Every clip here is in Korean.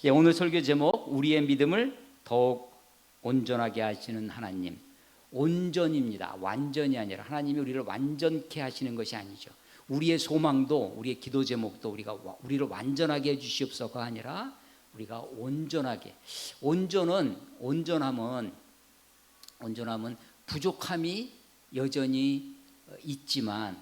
예, 오늘 설교 제목 우리의 믿음을 더욱 온전하게 하시는 하나님. 온전입니다. 완전이 아니라 하나님이 우리를 완전케 하시는 것이 아니죠. 우리의 소망도 우리의 기도 제목도 우리를 완전하게 해 주시옵소서가 아니라 우리가 온전하게. 온전함은 부족함이 여전히 있지만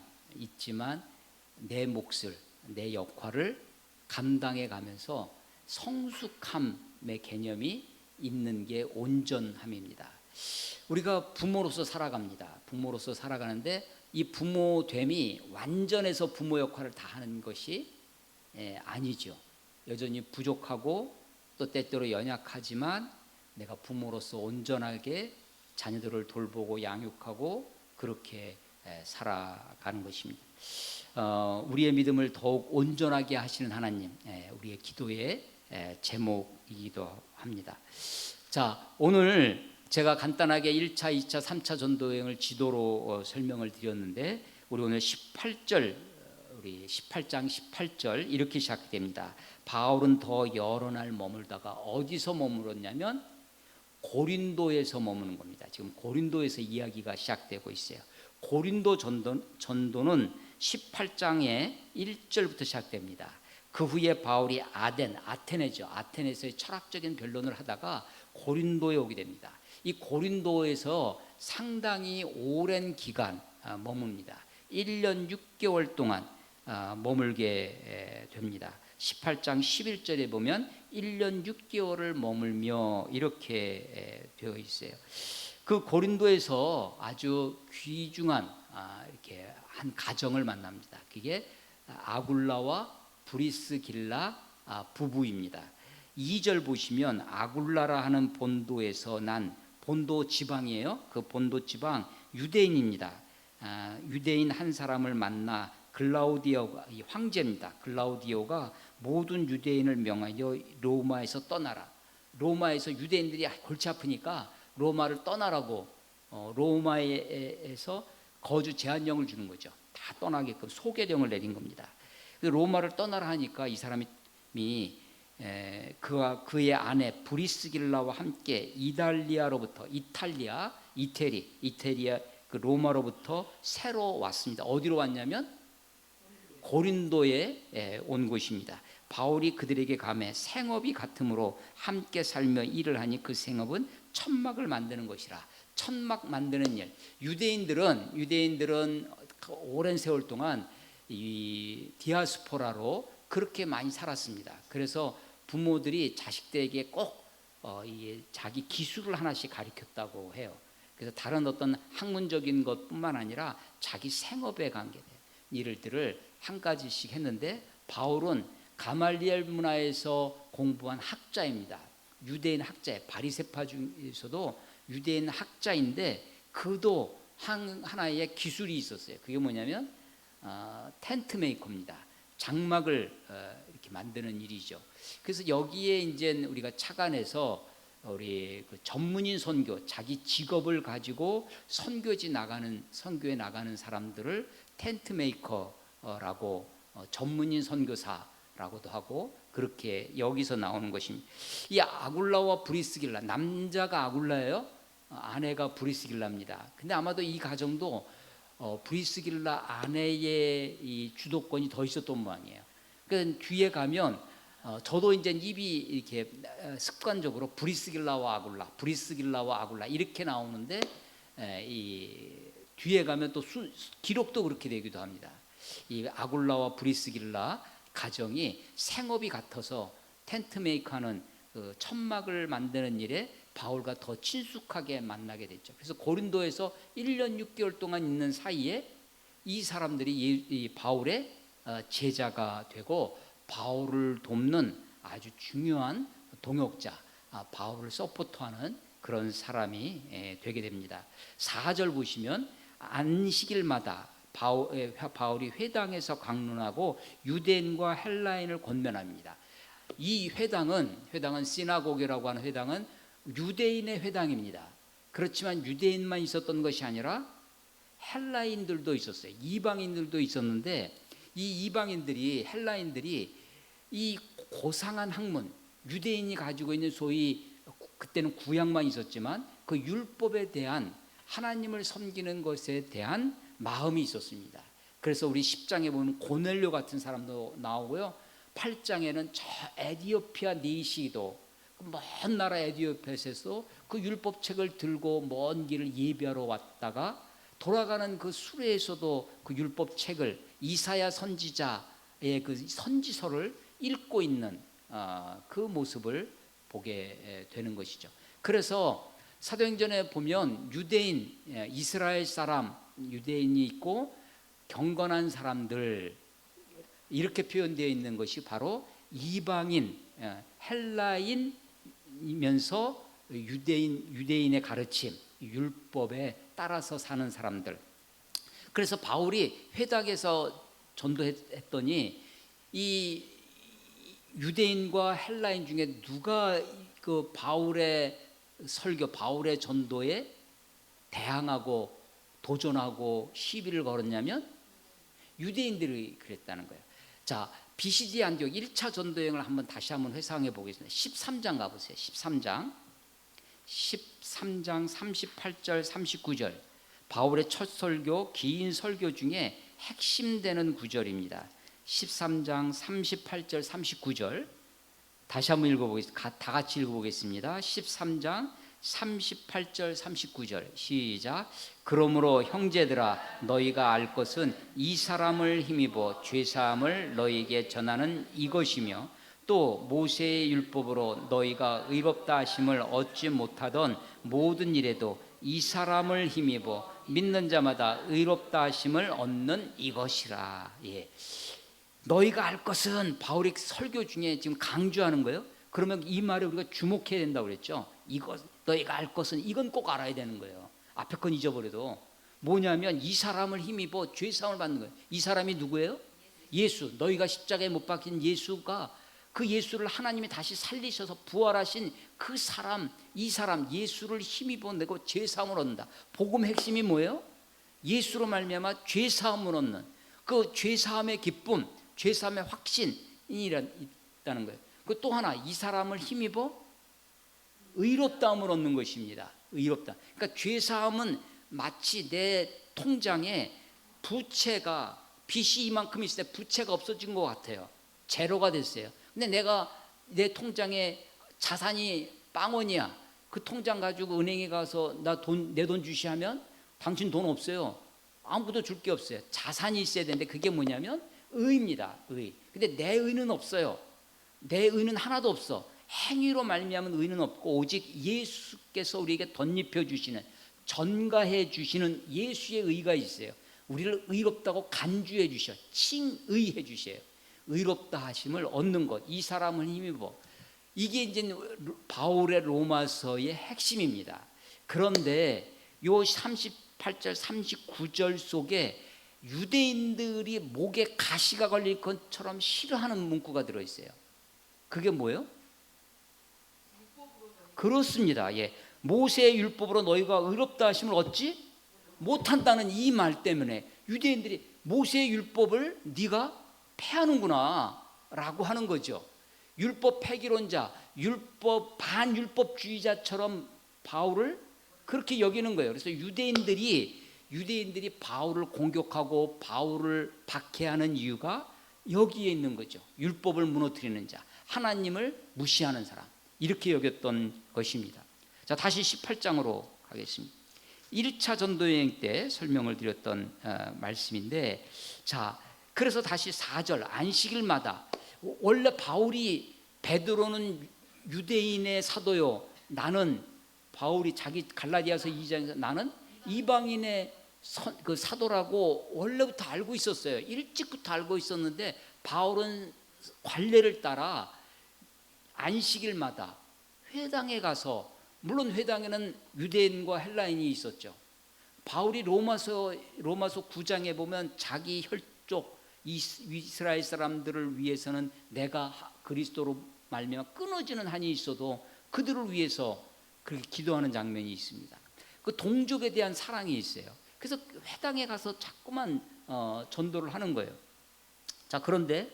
내 몫을, 내 역할을 감당해 가면서 성숙함의 개념이 있는 게 온전함입니다. 우리가 부모로서 살아갑니다. 부모로서 살아가는데 이 부모됨이 완전해서 부모 역할을 다 하는 것이 아니죠. 여전히 부족하고 또 때때로 연약하지만 내가 부모로서 온전하게 자녀들을 돌보고 양육하고 그렇게 살아가는 것입니다. 우리의 믿음을 더욱 온전하게 하시는 하나님, 우리의 기도의 제목이기도 합니다. 자, 오늘 제가 간단하게 1차, 2차, 3차 전도여행을 지도로 설명을 드렸는데 우리 오늘 18절, 우리 18장 18절 이렇게 시작됩니다. 바울은 더 여러 날 머물다가 어디서 머물었냐면 고린도에서 머무는 겁니다. 지금 고린도에서 이야기가 시작되고 있어요. 고린도 전도는 18장의 1절부터 시작됩니다. 그 후에 바울이 아테네에서의 철학적인 변론을 하다가 고린도에 오게 됩니다. 이 고린도에서 상당히 오랜 기간 머뭅니다. 1년 6개월 동안 머물게 됩니다. 18장 11절에 보면 1년 6개월을 머물며 이렇게 되어 있어요. 그 고린도에서 아주 귀중한 이렇게 한 가정을 만납니다. 그게 아굴라와 브리스길라 부부입니다. 2절 보시면 아굴라라 하는 본도에서 난 본도 지방이에요. 그 본도 지방 유대인입니다. 유대인 한 사람을 만나 글라우디오가 황제입니다. 글라우디오가 모든 유대인을 명하여 로마에서 떠나라. 로마에서 유대인들이 골치 아프니까 로마를 떠나라고 로마에서 거주 제한령을 주는 거죠. 다 떠나게끔 소개령을 내린 겁니다. 로마를 떠나라 하니까 이 사람이 그와 그의 아내 브리스길라와 함께 이탈리아 그 로마로부터 새로 왔습니다. 어디로 왔냐면 고린도에 온 곳입니다. 바울이 그들에게 감해 생업이 같으므로 함께 살며 일을 하니 그 생업은 천막을 만드는 것이라. 천막 만드는 일. 유대인들은 오랜 세월 동안 이 디아스포라로 그렇게 많이 살았습니다. 그래서 부모들이 자식들에게 꼭 자기 기술을 하나씩 가르쳤다고 해요. 그래서 다른 어떤 학문적인 것뿐만 아니라 자기 생업에 관계된 일들을 한 가지씩 했는데 바울은 가말리엘 문화에서 공부한 학자입니다. 유대인 학자예요. 바리새파 중에서도 유대인 학자인데 그도 하나의 기술이 있었어요. 그게 뭐냐면 텐트 메이커입니다. 장막을 이렇게 만드는 일이죠. 그래서 여기에 이제 우리가 착안해서 우리 그 전문인 선교, 자기 직업을 가지고 선교에 나가는 사람들을 텐트 메이커라고 전문인 선교사라고도 하고 그렇게 여기서 나오는 것입니다. 이 아굴라와 브리스길라, 남자가 아굴라예요. 아내가 브리스길라입니다. 근데 아마도 이 가정도 브리스길라 아내의 이 주도권이 더 있었던 모양이에요. 그러니까 뒤에 가면 저도 이제 입이 이렇게 습관적으로 브리스길라와 아굴라 이렇게 나오는데 이 뒤에 가면 또 기록도 그렇게 되기도 합니다. 이 아굴라와 브리스길라 가정이 생업이 같아서 텐트 메이커하는 그 천막을 만드는 일에 바울과 더 친숙하게 만나게 됐죠. 그래서 고린도에서 1년 6개월 동안 있는 사이에 이 사람들이 이 바울의 제자가 되고 바울을 돕는 아주 중요한 동역자, 바울을 서포트하는 그런 사람이 되게 됩니다. 4절 보시면 안식일마다 바울이 회당에서 강론하고 유대인과 헬라인을 권면합니다. 이 회당은 시나고게라고 하는 회당은 유대인의 회당입니다. 그렇지만 유대인만 있었던 것이 아니라 헬라인들도 있었어요. 이방인들도 있었는데 이 이방인들이 헬라인들이 이 고상한 학문, 유대인이 가지고 있는 소위 그때는 구약만 있었지만 그 율법에 대한 하나님을 섬기는 것에 대한 마음이 있었습니다. 그래서 우리 10장에 보면 고넬료 같은 사람도 나오고요. 8장에는 저 에디오피아 니시도 먼 나라 에디오피아에서 그 율법책을 들고 먼 길을 예배하러 왔다가 돌아가는 그 수레에서도 그 율법책을 이사야 선지자의 그 선지서를 읽고 있는 그 모습을 보게 되는 것이죠. 그래서 사도행전에 보면 유대인, 이스라엘 사람, 유대인이 있고 경건한 사람들 이렇게 표현되어 있는 것이 바로 이방인, 헬라인이면서 유대인의 가르침, 율법에 따라서 사는 사람들. 그래서 바울이 회당에서 전도했더니 이 유대인과 헬라인 중에 누가 그 바울의 설교, 바울의 전도에 대항하고 도전하고 시비를 걸었냐면 유대인들이 그랬다는 거예요. 자, BCD 안디옥 1차 전도여행을 다시 한번 회상해 보겠습니다. 13장 가보세요. 13장 38절 39절 바울의 첫 설교, 긴 설교 중에 핵심되는 구절입니다. 13장 38절 39절 다시 한번 읽어보겠습니다. 다 같이 읽어보겠습니다. 13장 38절 39절 시작. 그러므로 형제들아 너희가 알 것은 이 사람을 힘입어 죄사함을 너희에게 전하는 이것이며 또 모세의 율법으로 너희가 의롭다 하심을 얻지 못하던 모든 일에도 이 사람을 힘입어 믿는 자마다 의롭다 하심을 얻는 이것이라. 예. 너희가 알 것은 바울의 설교 중에 지금 강조하는 거예요. 그러면 이 말에 우리가 주목해야 된다고 그랬죠. 이것 너희가 알 것은 이건 꼭 알아야 되는 거예요. 앞에 건 잊어버려도 뭐냐면 이 사람을 힘입어 죄사함을 받는 거예요. 이 사람이 누구예요? 예수. 너희가 십자가에 못 박힌 예수가 그 예수를 하나님이 다시 살리셔서 부활하신 그 사람, 이 사람 예수를 힘입어 내고 죄사함을 얻는다. 복음 핵심이 뭐예요? 예수로 말미암아 죄사함을 얻는 그 죄사함의 기쁨, 죄사함의 확신이 있다는 거예요. 그 또 하나 이 사람을 힘입어 의롭다함을 얻는 것입니다. 의롭다. 그러니까 죄사함은 마치 내 통장에 부채가 빚이 이만큼 있을 때 부채가 없어진 것 같아요. 제로가 됐어요. 근데 내가 내 통장에 자산이 빵원이야. 그 통장 가지고 은행에 가서 내 돈 주시하면 당신 돈 없어요. 아무것도 줄 게 없어요. 자산이 있어야 되는데 그게 뭐냐면 의입니다. 의. 근데 내 의는 없어요. 내 의는 하나도 없어. 행위로 말미암은 의는 없고 오직 예수께서 우리에게 덧입혀 주시는 전가해 주시는 예수의 의가 있어요. 우리를 의롭다고 간주해 주셔. 칭의해 주셔요. 의롭다 하심을 얻는 것. 이 사람을 힘입어. 이게 이제 바울의 로마서의 핵심입니다. 그런데 요 38절 39절 속에 유대인들이 목에 가시가 걸릴 것처럼 싫어하는 문구가 들어있어요. 그게 뭐예요? 그렇습니다. 예. 모세의 율법으로 너희가 의롭다 하심을 얻지 못한다는 이 말 때문에 유대인들이 모세의 율법을 네가 폐하는구나 라고 하는 거죠. 율법 폐기론자, 율법 반율법주의자처럼 바울을 그렇게 여기는 거예요. 그래서 유대인들이 바울을 공격하고 바울을 박해하는 이유가 여기에 있는 거죠. 율법을 무너뜨리는 자, 하나님을 무시하는 사람, 이렇게 여겼던 것입니다. 자, 다시 18장으로 가겠습니다. 1차 전도여행 때 설명을 드렸던 말씀인데, 자, 그래서 다시 4절 안식일마다 원래 바울이 베드로는 유대인의 사도요, 나는 바울이 자기 갈라디아서 2장에서 나는 이방인의 그 사도라고 원래부터 알고 있었어요. 일찍부터 알고 있었는데 바울은 관례를 따라 안식일마다 회당에 가서, 물론 회당에는 유대인과 헬라인이 있었죠. 바울이 로마서 9장에 보면 자기 혈족 이스라엘 사람들을 위해서는 내가 그리스도로 말미암아 끊어지는 한이 있어도 그들을 위해서 그렇게 기도하는 장면이 있습니다. 그 동족에 대한 사랑이 있어요. 그래서 회당에 가서 자꾸만 전도를 하는 거예요. 자, 그런데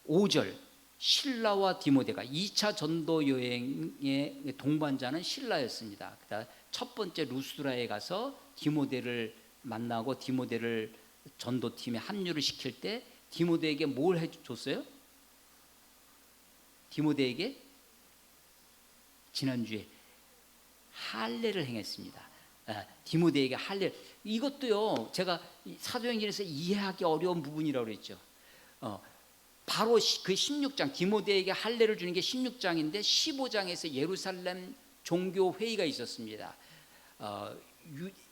5절 실라와 디모데가 2차 전도 여행의 동반자는 실라였습니다. 그다음 첫 번째 루스드라에 가서 디모데를 만나고 디모데를 전도팀에 합류를 시킬 때 디모데에게 뭘 해줬어요? 디모데에게 지난주에 할례를 행했습니다. 디모데에게 할례, 이것도요 제가 사도행전에서 이해하기 어려운 부분이라고 그랬죠. 바로 그 16장, 디모데에게 할례를 주는 게 16장인데 15장에서 예루살렘 종교 회의가 있었습니다.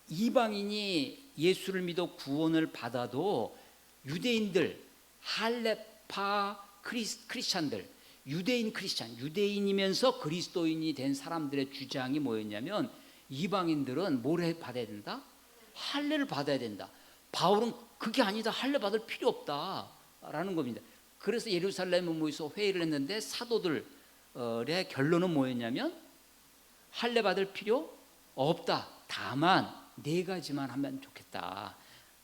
이방인이 예수를 믿어 구원을 받아도 유대인들, 할례파 크리스찬들, 유대인 크리스찬, 유대인이면서 그리스도인이 된 사람들의 주장이 뭐였냐면, 이방인들은 뭘 받아야 된다? 할례를 받아야 된다. 바울은 그게 아니다, 할례 받을 필요 없다라는 겁니다. 그래서 예루살렘에 모여서 회의를 했는데 사도들의 결론은 뭐였냐면, 할례 받을 필요 없다. 다만 네 가지만 하면 좋겠다.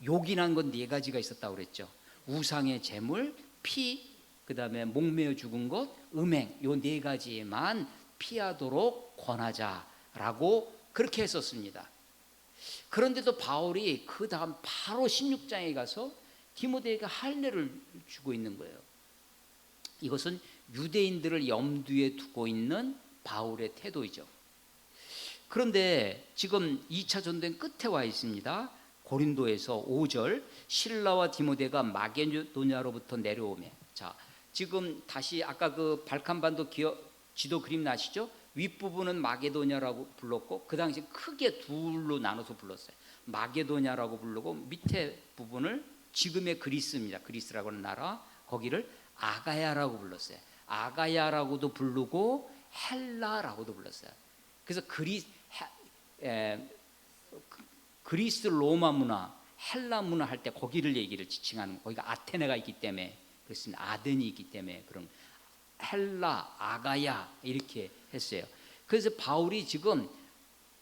요긴한 건 네 가지가 있었다고 그랬죠. 우상의 제물, 피, 그다음에 목매어 죽은 것, 음행, 요 네 가지만 피하도록 권하자라고 그렇게 했었습니다. 그런데도 바울이 그 다음 바로 16장에 가서 디모데에게 할례를 주고 있는 거예요. 이것은 유대인들을 염두에 두고 있는 바울의 태도이죠. 그런데 지금 2차 전도행 끝에 와 있습니다. 고린도에서 5절, 실라와 디모데가 마게도냐로부터 내려오매. 자, 지금 다시 아까 그 발칸반도 지도 그림 나시죠? 윗부분은 마게도냐라고 불렀고 그 당시 크게 둘로 나눠서 불렀어요. 마게도냐라고 부르고 밑에 부분을 지금의 그리스입니다. 그리스라고 하는 나라, 거기를 아가야라고 불렀어요. 아가야라고도 부르고 헬라라고도 불렀어요. 그래서 그리스 로마 문화, 헬라 문화 할 때 거기를 얘기를 지칭하는, 거기가 아테네가 있기 때문에 그렇습니다. 아덴이 있기 때문에 그런 헬라, 아가야 이렇게 했어요. 그래서 바울이 지금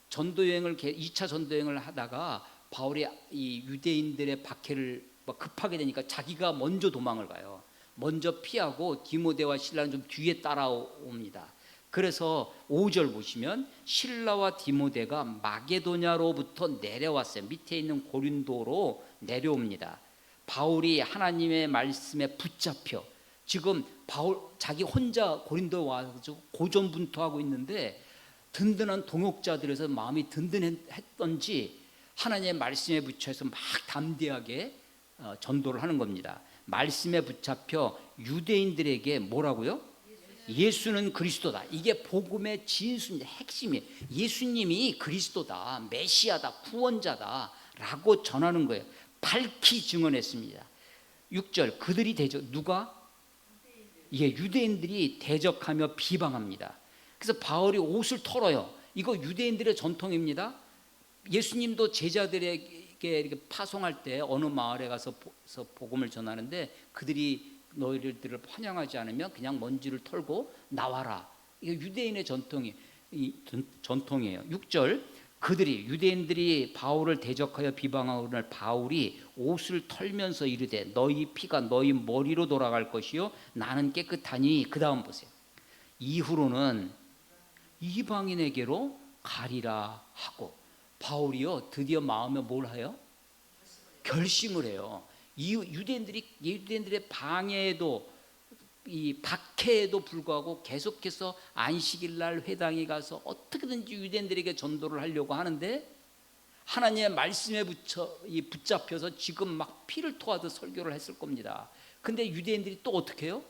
전도여행을 2차 전도여행을 하다가 바울이 이 유대인들의 박해를 급하게 되니까 자기가 먼저 도망을 가요. 먼저 피하고 디모데와 실라는 좀 뒤에 따라옵니다. 그래서 5절 보시면 실라와 디모데가 마게도냐로부터 내려왔어요. 밑에 있는 고린도로 내려옵니다. 바울이 하나님의 말씀에 붙잡혀 지금 바울 자기 혼자 고린도에 와서 고전분투하고 있는데 든든한 동역자들에서 마음이 든든했던지 하나님의 말씀에 붙여서 막 담대하게 전도를 하는 겁니다. 말씀에 붙잡혀 유대인들에게 뭐라고요? 예수는 그리스도다. 이게 복음의 진수입니다. 핵심이에요. 예수님이 그리스도다, 메시아다, 구원자다 라고 전하는 거예요. 밝히 증언했습니다. 6절, 그들이 누가? 유대인들이 대적하며 비방합니다. 그래서 바울이 옷을 털어요. 이거 유대인들의 전통입니다. 예수님도 제자들에게 이렇게 파송할 때 어느 마을에 가서 복음을 전하는데 그들이 너희들을 환영하지 않으면 그냥 먼지를 털고 나와라. 이거 유대인의 전통이에요. 6절, 그들이 유대인들이 바울을 대적하여 비방하오늘 바울이 옷을 털면서 이르되 너희 피가 너희 머리로 돌아갈 것이요 나는 깨끗하니. 그 다음 보세요. 이후로는 이방인에게로 가리라 하고, 바울이요 드디어 마음에 뭘 해요? 결심을 해요. 유대인들의 방해에도 이 박해에도 불구하고 계속해서 안식일 날 회당에 가서 어떻게든지 유대인들에게 전도를 하려고 하는데 하나님의 말씀에 붙잡혀서 지금 막 피를 토하듯 설교를 했을 겁니다. 근데 유대인들이 또 어떻게 해요?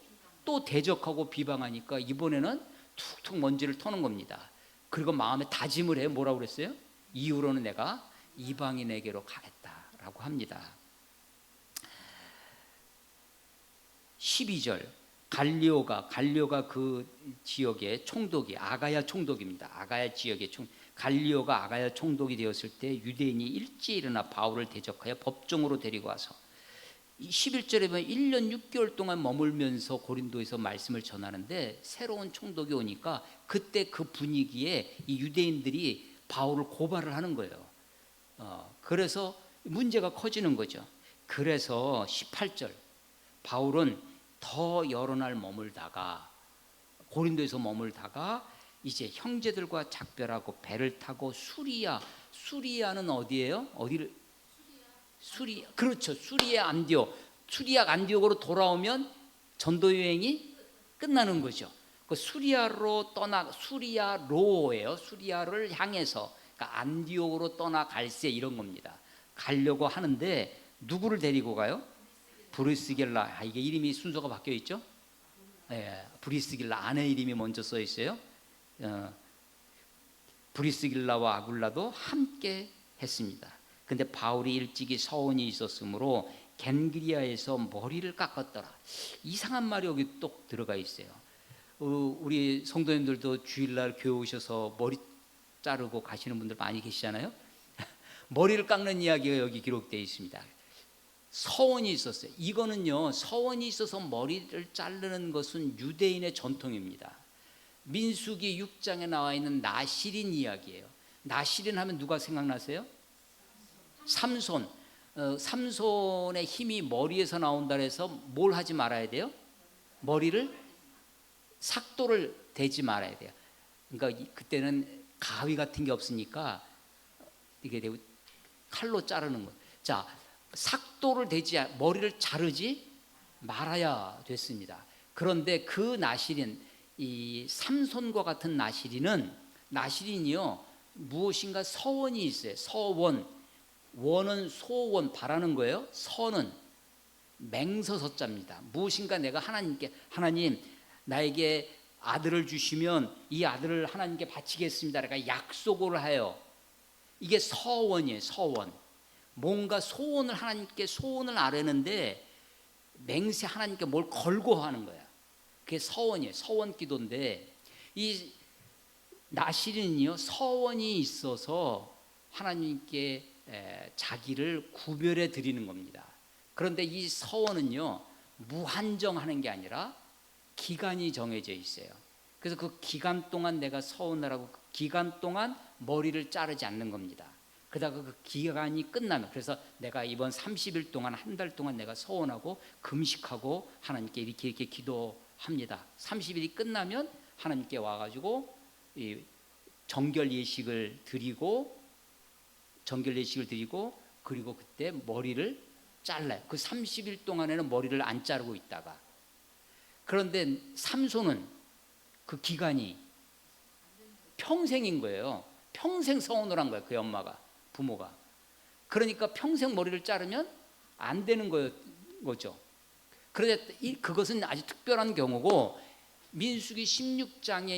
또 대적하고 비방하니까 이번에는 툭툭 먼지를 터는 겁니다. 그리고 마음에 다짐을 해요. 뭐라고 그랬어요? 이후로는 내가 이방인에게로 가겠다라고 합니다. 12절, 갈리오가 그 지역의 총독이 아가야 총독입니다. 아가야 지역의 갈리오가 아가야 총독이 되었을 때 유대인이 일찍 일어나 바울을 대적하여 법정으로 데리고 와서 11절에 보면 1년 6개월 동안 머물면서 고린도에서 말씀을 전하는데 새로운 총독이 오니까 그때 그 분위기에 이 유대인들이 바울을 고발을 하는 거예요. 그래서 문제가 커지는 거죠. 그래서 18절, 바울은 더 여러 날 머물다가 고린도에서 머물다가 이제 형제들과 작별하고 배를 타고 수리아는 어디예요? 어디를? 수리아. 그렇죠. 수리아 안디옥으로 돌아오면 전도 여행이 끝나는 거죠. 그 수리아로예요. 수리아를 향해서, 그러니까 안디옥으로 떠나갈세 이런 겁니다. 가려고 하는데 누구를 데리고 가요? 브리스길라. 이게 이름이 순서가 바뀌어 있죠? 예, 브리스길라 아내 이름이 먼저 써 있어요. 브리스길라와 아굴라도 함께 했습니다. 근데 바울이 일찍이 서원이 있었으므로 겐그리아에서 머리를 깎았더라. 이상한 말이 여기 또 들어가 있어요. 우리 성도님들도 주일날 교회 오셔서 머리 자르고 가시는 분들 많이 계시잖아요. 머리를 깎는 이야기가 여기 기록되어 있습니다. 서원이 있었어요. 이거는요, 서원이 있어서 머리를 자르는 것은 유대인의 전통입니다. 민수기 6장에 나와 있는 나실인 이야기예요. 나실인 하면 누가 생각나세요? 삼손. 삼손의 힘이 머리에서 나온다 해서 뭘 하지 말아야 돼요? 머리를 삭도를 대지 말아야 돼요. 그러니까 그때는 가위 같은 게 없으니까 이게 칼로 자르는 거예요. 자, 삭도를 대지, 머리를 자르지 말아야 됐습니다. 그런데 그 나실인, 이 삼손과 같은 나실인이요, 무엇인가 서원이 있어요. 서원. 원은 소원, 바라는 거예요. 서는 맹서서자입니다. 무엇인가 내가 하나님께, 하나님 나에게 아들을 주시면 이 아들을 하나님께 바치겠습니다. 그러니까 약속을 해요. 이게 서원이에요. 서원. 뭔가 소원을 하나님께 소원을 아뢰는데 맹세 하나님께 뭘 걸고 하는 거야. 그게 서원이에요. 서원 기도인데 이 나실은요, 서원이 있어서 하나님께 자기를 구별해 드리는 겁니다. 그런데 이 서원은요, 무한정하는 게 아니라 기간이 정해져 있어요. 그래서 그 기간 동안 내가 서원을 하고 그 기간 동안 머리를 자르지 않는 겁니다. 그러다가 그 기간이 끝나면, 그래서 내가 이번 30일 동안, 한 달 동안 내가 서원하고 금식하고 하나님께 이렇게 기도합니다. 30일이 끝나면 하나님께 와가지고 이 정결 예식을 드리고 그리고 그때 머리를 잘라요. 그 30일 동안에는 머리를 안 자르고 있다가, 그런데 삼손은 그 기간이 평생인 거예요. 평생 서원을 한 거예요. 그 엄마가, 부모가. 그러니까 평생 머리를 자르면 안 되는 거죠. 그런데 그것은 아주 특별한 경우고, 민수기 6장에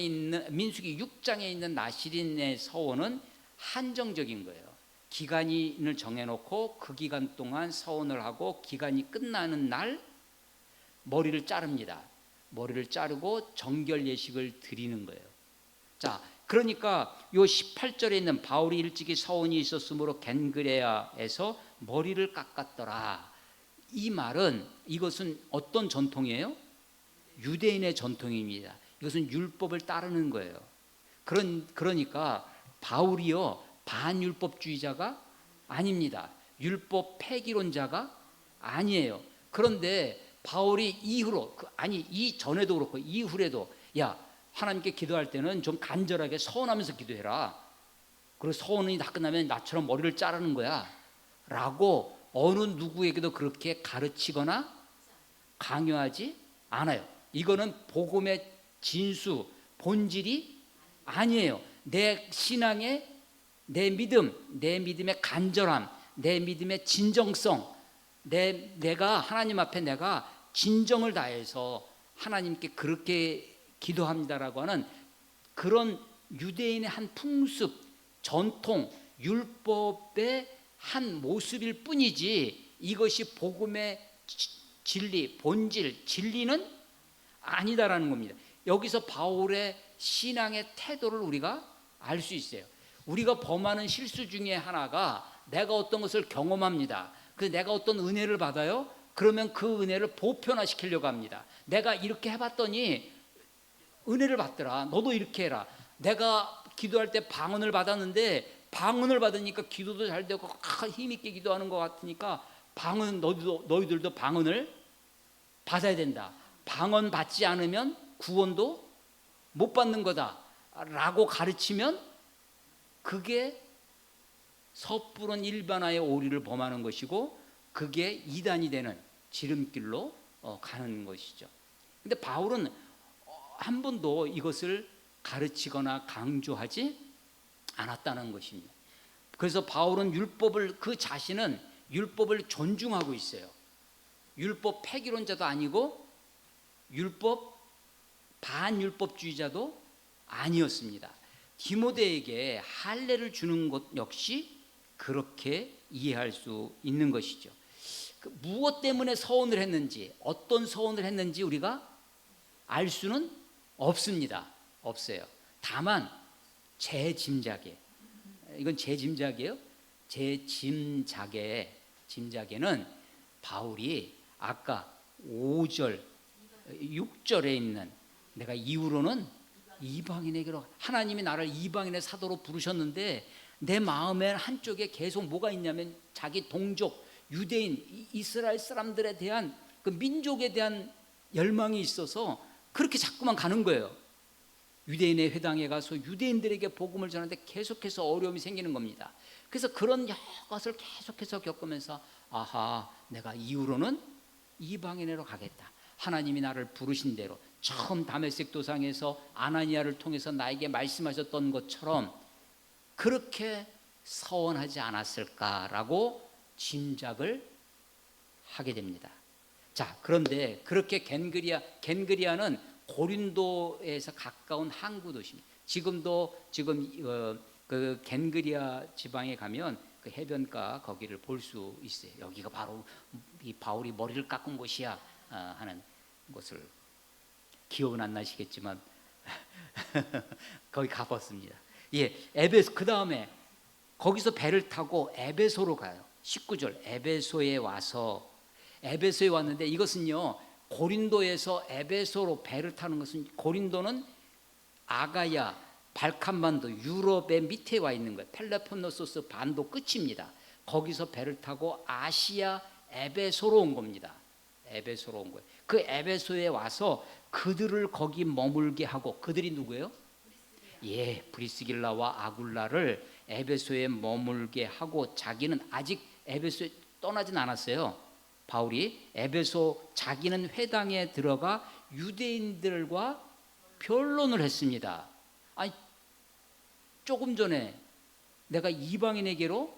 있는 나실인의 서원은 한정적인 거예요. 기간을 정해놓고 그 기간 동안 서원을 하고 기간이 끝나는 날 머리를 자릅니다. 머리를 자르고 정결 예식을 드리는 거예요. 자, 그러니까 요 18절에 있는 바울이 일찍이 서원이 있었으므로 겐그레아에서 머리를 깎았더라. 이 말은, 이것은 어떤 전통이에요? 유대인의 전통입니다. 이것은 율법을 따르는 거예요. 그러니까 바울이요, 반율법주의자가 아닙니다. 율법 폐기론자가 아니에요. 그런데 바울이 이후로, 이전에도 그렇고 이후에도, 야, 하나님께 기도할 때는 좀 간절하게 서원하면서 기도해라. 그리고 서원이 다 끝나면 나처럼 머리를 자르는 거야 라고 어느 누구에게도 그렇게 가르치거나 강요하지 않아요. 이거는 복음의 진수, 본질이 아니에요. 내 신앙의, 내 믿음의 간절함, 내 믿음의 진정성, 내가 하나님 앞에 내가 진정을 다해서 하나님께 그렇게 기도합니다라고 하는 그런 유대인의 한 풍습, 전통, 율법의 한 모습일 뿐이지, 이것이 복음의 진리, 본질, 진리는 아니다라는 겁니다. 여기서 바울의 신앙의 태도를 우리가 알 수 있어요. 우리가 범하는 실수 중에 하나가, 내가 어떤 것을 경험합니다. 그래서 내가 어떤 은혜를 받아요. 그러면 그 은혜를 보편화시키려고 합니다. 내가 이렇게 해봤더니 은혜를 받더라. 너도 이렇게 해라. 내가 기도할 때 방언을 받았는데, 방언을 받으니까 기도도 잘 되고 힘있게 기도하는 것 같으니까 너희들도 방언을 받아야 된다. 방언 받지 않으면 구원도 못 받는 거다라고 가르치면 그게 섣부른 일반화의 오리를 범하는 것이고 그게 이단이 되는 지름길로 가는 것이죠. 근데 바울은 한 번도 이것을 가르치거나 강조하지 않았다는 것입니다. 그래서 바울은 그 자신은 율법을 존중하고 있어요. 율법 폐기론자도 아니고 율법 반율법주의자도 아니었습니다. 디모데에게 할례를 주는 것 역시 그렇게 이해할 수 있는 것이죠. 무엇 때문에 서원을 했는지, 어떤 서원을 했는지 우리가 알 수는 없습니다. 없어요. 다만 제 짐작에, 이건 제 짐작이에요. 제 짐작에는 바울이 아까 5절, 6절에 있는 내가 이후로는 이방인에게로, 하나님이 나를 이방인의 사도로 부르셨는데 내 마음에 한쪽에 계속 뭐가 있냐면 자기 동족 유대인 이스라엘 사람들에 대한 그 민족에 대한 열망이 있어서 그렇게 자꾸만 가는 거예요. 유대인의 회당에 가서 유대인들에게 복음을 전하는데 계속해서 어려움이 생기는 겁니다. 그래서 그런 것을 계속해서 겪으면서 아하, 내가 이후로는 이방인으로 가겠다. 하나님이 나를 부르신 대로 처음 다메섹 도상에서 아나니아를 통해서 나에게 말씀하셨던 것처럼 그렇게 서원하지 않았을까라고 짐작을 하게 됩니다. 자, 그런데 그렇게 겐그리아는 고린도에서 가까운 항구 도시입니다. 지금 그 겐그리아 지방에 가면 그 해변가 거기를 볼 수 있어요. 여기가 바로 이 바울이 머리를 깎은 곳이야 하는 곳을 기억은 안 나시겠지만 거기 가봤습니다. 예, 에베소, 그 다음에 거기서 배를 타고 에베소로 가요. 19절 에베소에 왔는데 이것은요 고린도에서 에베소로 배를 타는 것은, 고린도는 아가야 발칸반도 유럽의 밑에 와 있는 거예요. 펠로폰네소스 반도 끝입니다. 거기서 배를 타고 아시아 에베소로 온 겁니다. 에베소로 온 거예요. 그 에베소에 와서 그들을 거기 머물게 하고, 그들이 누구예요? 예, 브리스길라와 아굴라를 에베소에 머물게 하고 자기는 아직 에베소에 떠나진 않았어요. 바울이 에베소 자기는 회당에 들어가 유대인들과 변론을 했습니다. 아니, 조금 전에 내가 이방인에게로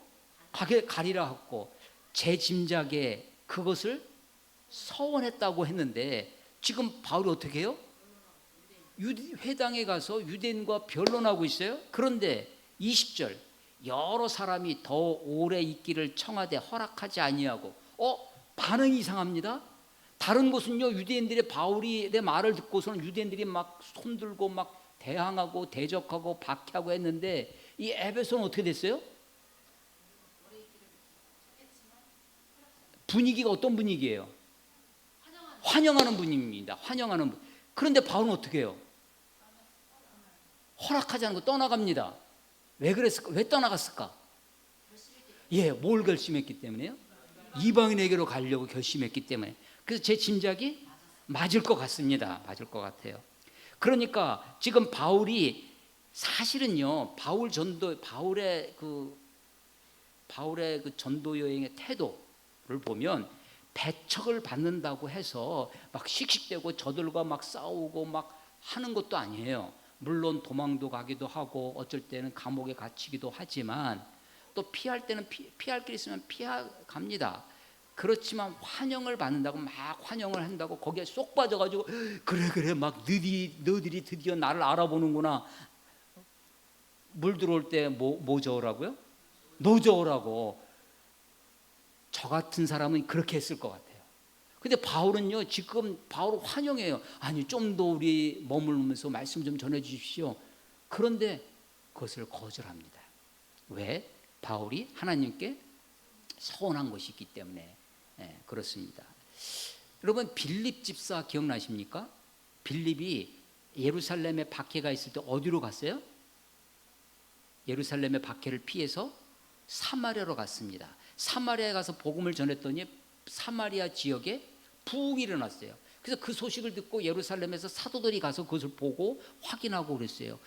가리라 했고 제 짐작에 그것을 서원했다고 했는데 지금 바울이 어떻게 해요? 회당에 가서 유대인과 변론하고 있어요. 그런데 20절 여러 사람이 더 오래 있기를 청하되 허락하지 아니하고 반응이 이상합니다. 다른 곳은요 유대인들의 바울이 내 말을 듣고서는 유대인들이 막 손들고 막 대항하고 대적하고 박해하고 했는데 이 에베소는 어떻게 됐어요? 분위기가 어떤 분위기예요? 환영하는 분위기입니다. 환영하는 분. 그런데 바울은 어떻게 해요? 허락하지 않고 떠나갑니다. 왜 그랬을까? 왜 떠나갔을까? 예, 뭘 결심했기 때문에요? 이방인에게로 가려고 결심했기 때문에. 그래서 제 짐작이 맞을 것 같습니다. 맞을 것 같아요. 그러니까 지금 바울이 사실은요, 바울의 그 전도 여행의 태도를 보면 배척을 받는다고 해서 막 씩씩대고 저들과 막 싸우고 막 하는 것도 아니에요. 물론 도망도 가기도 하고 어쩔 때는 감옥에 갇히기도 하지만 또 피할 때는 피할 길 있으면 피합니다. 그렇지만 환영을 받는다고 막 환영을 한다고 거기에 쏙 빠져가지고 그래 막 너희들이 드디어 나를 알아보는구나. 물 들어올 때 뭐 저으라고요? 노 저으라고. 저 같은 사람은 그렇게 했을 것 같아요. 근데 바울은요 지금 바울 환영해요. 아니 좀 더 우리 머물면서 말씀 좀 전해 주십시오. 그런데 그것을 거절합니다. 왜? 바울이 하나님께 서원한 것이 있기 때문에. 그렇습니다. 여러분 빌립 집사 기억나십니까? 빌립이 예루살렘에 박해가 있을 때 어디로 갔어요? 예루살렘의 박해를 피해서 사마리아로 갔습니다. 사마리아에 가서 복음을 전했더니 사마리아 지역에 부흥이 일어났어요. 그래서 그 소식을 듣고 예루살렘에서 사도들이 가서 그것을 보고 확인하고 그랬어요.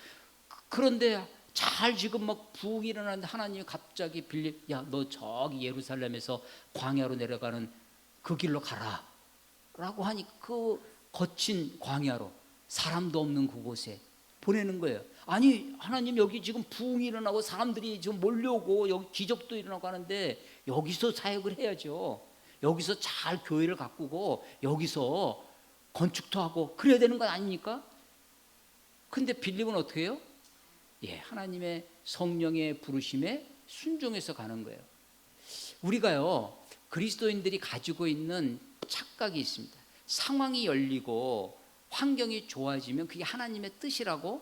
그런데 잘 지금 막 부흥이 일어나는데 하나님이 갑자기 야, 너 저기 예루살렘에서 광야로 내려가는 그 길로 가라 라고 하니 그 거친 광야로 사람도 없는 그곳에 보내는 거예요. 아니 하나님 여기 지금 부흥이 일어나고 사람들이 지금 몰려오고 여기 기적도 일어나고 하는데 여기서 사역을 해야죠. 여기서 잘 교회를 가꾸고 여기서 건축도 하고 그래야 되는 건 아닙니까? 근데 빌립은 어떻게 해요? 예, 하나님의 성령의 부르심에 순종해서 가는 거예요. 우리가요 그리스도인들이 가지고 있는 착각이 있습니다. 상황이 열리고 환경이 좋아지면 그게 하나님의 뜻이라고.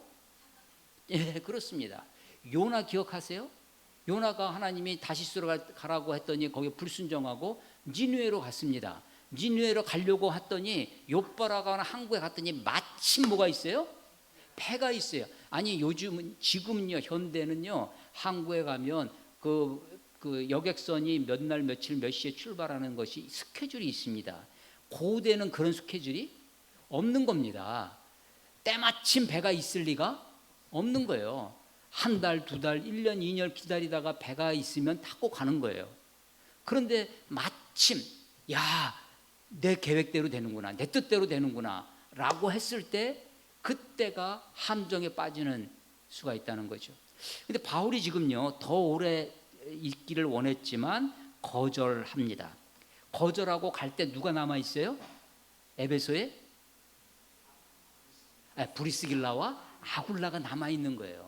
예, 그렇습니다. 요나 기억하세요? 요나가 하나님이 다시스로 가라고 했더니 거기 불순종하고 니느웨로 갔습니다. 니느웨로 가려고 했더니 욥바라고 하는 항구에 갔더니 마침 뭐가 있어요? 배가 있어요. 아니 요즘은 지금은요 현대는요 항구에 가면 그 여객선이 몇 날 며칠 몇 시에 출발하는 것이 스케줄이 있습니다. 고대는 그런 스케줄이 없는 겁니다. 때마침 배가 있을 리가 없는 거예요. 한 달, 두 달, 1년, 2년 기다리다가 배가 있으면 타고 가는 거예요. 그런데 마침 야, 내 계획대로 되는구나, 내 뜻대로 되는구나 라고 했을 때 그때가 함정에 빠지는 수가 있다는 거죠. 근데 바울이 지금요 더 오래 있기를 원했지만 거절합니다. 거절하고 갈 때 누가 남아 있어요? 에베소에 브리스길라와 아굴라가 남아 있는 거예요.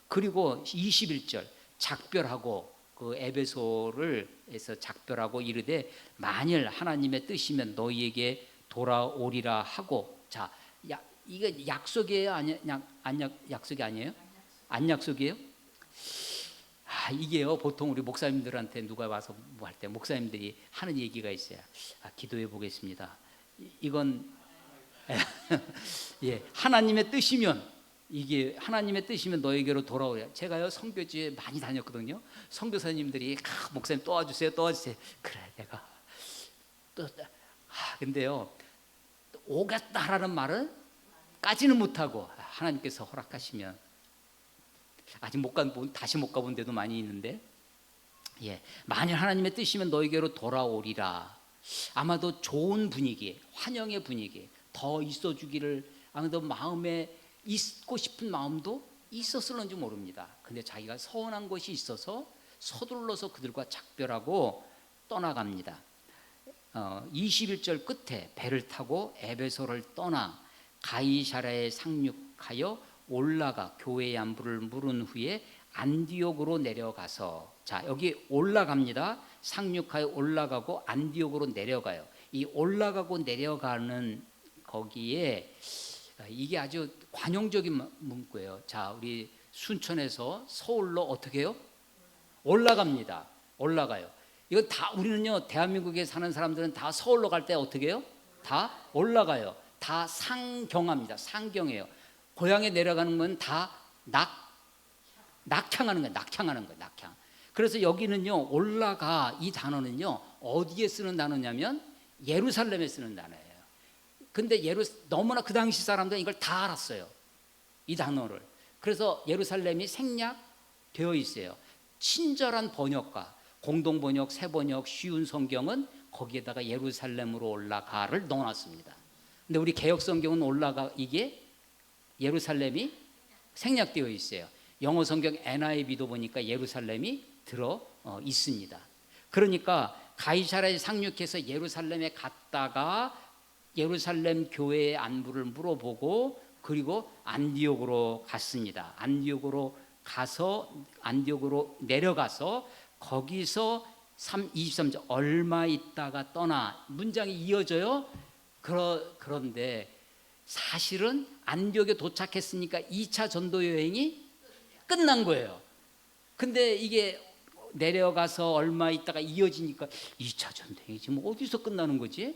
그리고 21절 작별하고 그 에베소를 해서 작별하고 이르되 만일 하나님의 뜻이면 너희에게 돌아오리라 하고. 자, 이게 약속이에요? 약속이 아니에요? 안 약속이에요? 이게요 보통 우리 목사님들한테 누가 와서 뭐 할 때 목사님들이 하는 얘기가 있어요. 기도해 보겠습니다. 이건 예, 하나님의 뜻이면, 이게 하나님의 뜻이면 너에게로 돌아오려. 제가요 선교지에 많이 다녔거든요. 선교사님들이 목사님 도와주세요 도와주세요. 그래 내가 근데요 오겠다라는 말은 까지는 못하고 하나님께서 허락하시면 아직 다시 못 가본 데도 많이 있는데, 예, 만일 하나님의 뜻이면 너에게로 돌아오리라. 아마도 좋은 분위기, 환영의 분위기 더 있어 주기를 아마도 마음에 있고 싶은 마음도 있었을런지 모릅니다. 근데 자기가 서운한 것이 있어서 서둘러서 그들과 작별하고 떠나갑니다. 21절 끝에 배를 타고 에베소를 떠나 가이사랴에 상륙하여 올라가 교회의 안부를 물은 후에 안디옥으로 내려가서, 자 여기 올라갑니다. 상륙하여 올라가고 안디옥으로 내려가요. 이 올라가고 내려가는 거기에 이게 아주 관용적인 문구예요. 자 우리 순천에서 서울로 어떻게 해요? 올라갑니다. 올라가요. 이건 다 우리는요 대한민국에 사는 사람들은 다 서울로 갈 때 어떻게 해요? 다 올라가요. 다 상경합니다. 상경해요. 고향에 내려가는 건 다 낙향하는 거예요. 낙향하는 거예요. 낙향. 그래서 여기는요 올라가 이 단어는요 어디에 쓰는 단어냐면 예루살렘에 쓰는 단어예요. 근데 너무나 그 당시 사람들은 이걸 다 알았어요. 이 단어를. 그래서 예루살렘이 생략되어 있어요. 친절한 번역가, 공동번역, 새번역, 쉬운 성경은 거기에다가 예루살렘으로 올라가를 넣어놨습니다. 근데 우리 개혁성경은 올라가 이게 예루살렘이 생략되어 있어요. 영어 성경 NIV도 보니까 예루살렘이 들어 있습니다. 그러니까 가이사랴에 상륙해서 예루살렘에 갔다가 예루살렘 교회의 안부를 물어보고 그리고 안디옥으로 갔습니다. 안디옥으로 내려가서 거기서 23절 얼마 있다가 떠나, 문장이 이어져요. 그런데 사실은 안디옥에 도착했으니까 2차 전도 여행이 끝난 거예요. 근데 이게 내려가서 얼마 있다가 이어지니까 2차 전도 여행이 지금 어디서 끝나는 거지?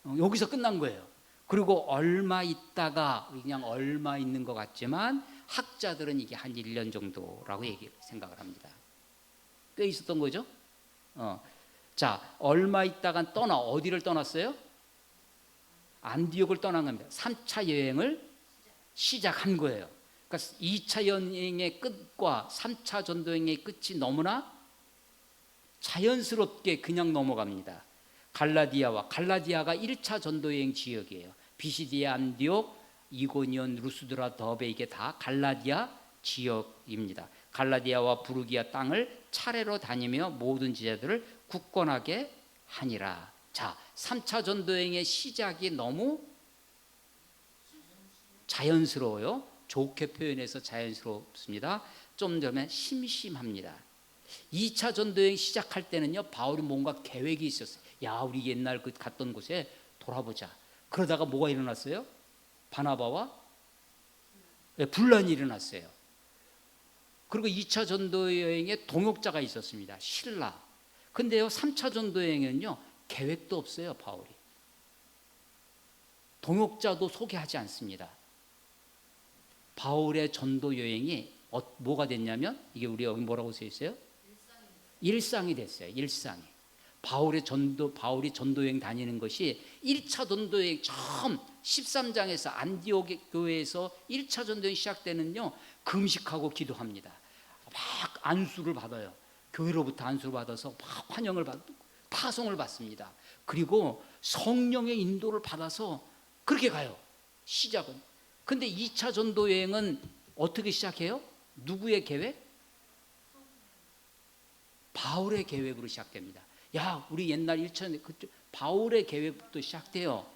여기서 끝난 거예요. 그리고 얼마 있다가 그냥 얼마 있는 것 같지만 학자들은 이게 한 1년 정도라고 생각을 합니다. 꽤 있었던 거죠. 자, 얼마 있다가 어디를 떠났어요? 안디옥을 떠난 겁니다. 3차 여행을 시작한 거예요. 그러니까 2차 여행의 끝과 3차 전도여행의 끝이 너무나 자연스럽게 그냥 넘어갑니다. 갈라디아가 1차 전도여행 지역이에요. 비시디아, 안디옥, 이고니온, 루스드라, 더베, 이게 다 갈라디아 지역입니다. 갈라디아와 부르기아 땅을 차례로 다니며 모든 제자들을 굳건하게 하니라. 자, 3차 전도여행의 시작이 너무 자연스러워요. 좋게 표현해서 자연스럽습니다. 좀 전에 심심합니다. 2차 전도여행 시작할 때는요, 바울이 뭔가 계획이 있었어요. 야, 우리 옛날 그 갔던 곳에 돌아보자. 그러다가 뭐가 일어났어요? 바나바와 분란이 일어났어요. 그리고 2차 전도여행에 동역자가 있었습니다. 실라. 근데요, 3차 전도여행은요, 계획도 없어요, 바울이. 동역자도 소개하지 않습니다. 바울의 전도 여행이 뭐가 됐냐면, 이게 우리 여기 뭐라고 써 있어요? 일상이 됐어요. 일상이. 바울이 전도 여행 다니는 것이 1차 전도 여행 처음 13장에서 안디옥 교회에서 1차 전도 여행 시작되는요, 금식하고 기도합니다. 막 안수를 받아요. 교회로부터 안수를 받아서 막 환영을 받고 파송을 받습니다. 그리고 성령의 인도를 받아서 그렇게 가요. 시작은. 근데 2차 전도 여행은 어떻게 시작해요? 누구의 계획? 바울의 계획으로 시작됩니다. 야, 우리 옛날 1차 바울의 계획부터 시작돼요.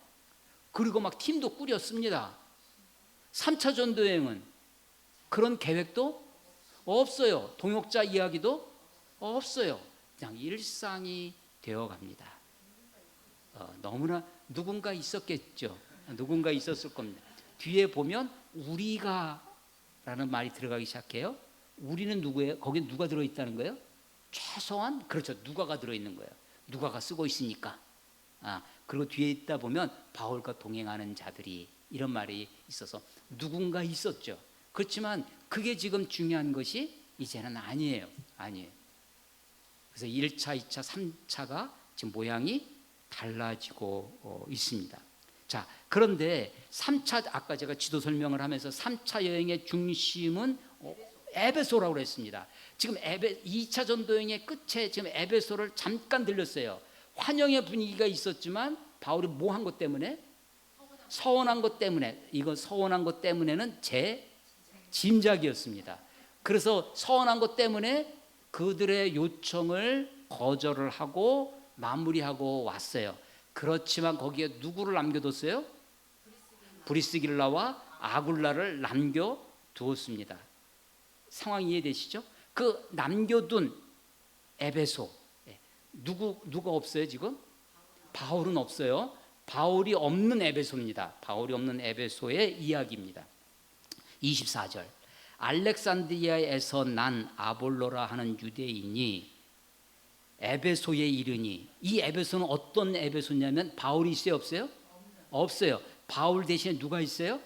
그리고 막 팀도 꾸렸습니다. 3차 전도 여행은 그런 계획도 없어요. 동역자 이야기도 없어요. 그냥 일상이 되어 갑니다. 너무나 누군가 있었겠죠. 누군가 있었을 겁니다. 뒤에 보면 우리가 라는 말이 들어가기 시작해요. 우리는 누구예요? 거기에 누가 들어있다는 거예요? 최소한, 그렇죠, 누가가 들어있는 거예요. 누가가 쓰고 있으니까. 그리고 뒤에 있다 보면 바울과 동행하는 자들이, 이런 말이 있어서 누군가 있었죠. 그렇지만 그게 지금 중요한 것이 이제는 아니에요. 그래서 1차, 2차, 3차가 지금 모양이 달라지고 있습니다. 자, 그런데 3차, 아까 제가 지도 설명을 하면서 3차 여행의 중심은 에베소라고 그랬습니다. 지금 2차 전도여행의 끝에 지금 에베소를 잠깐 들렸어요. 환영의 분위기가 있었지만 바울이 뭐 한 것 때문에? 서원한 것 때문에. 이거 서원한 것 때문에는 제 짐작이었습니다. 그래서 서원한 것 때문에 그들의 요청을 거절을 하고 마무리하고 왔어요. 그렇지만 거기에 누구를 남겨뒀어요? 브리스길라와 아굴라를 남겨두었습니다. 상황 이해되시죠? 그 남겨둔 에베소, 누가 없어요 지금? 바울은 없어요. 바울이 없는 에베소입니다. 바울이 없는 에베소의 이야기입니다. 24절, 알렉산드리아에서 난 아볼로라 하는 유대인이 에베소에 이르니, 이 에베소는 어떤 에베소냐면 바울이 있어요 없어요? 없어요. 바울 대신에 누가 있어요?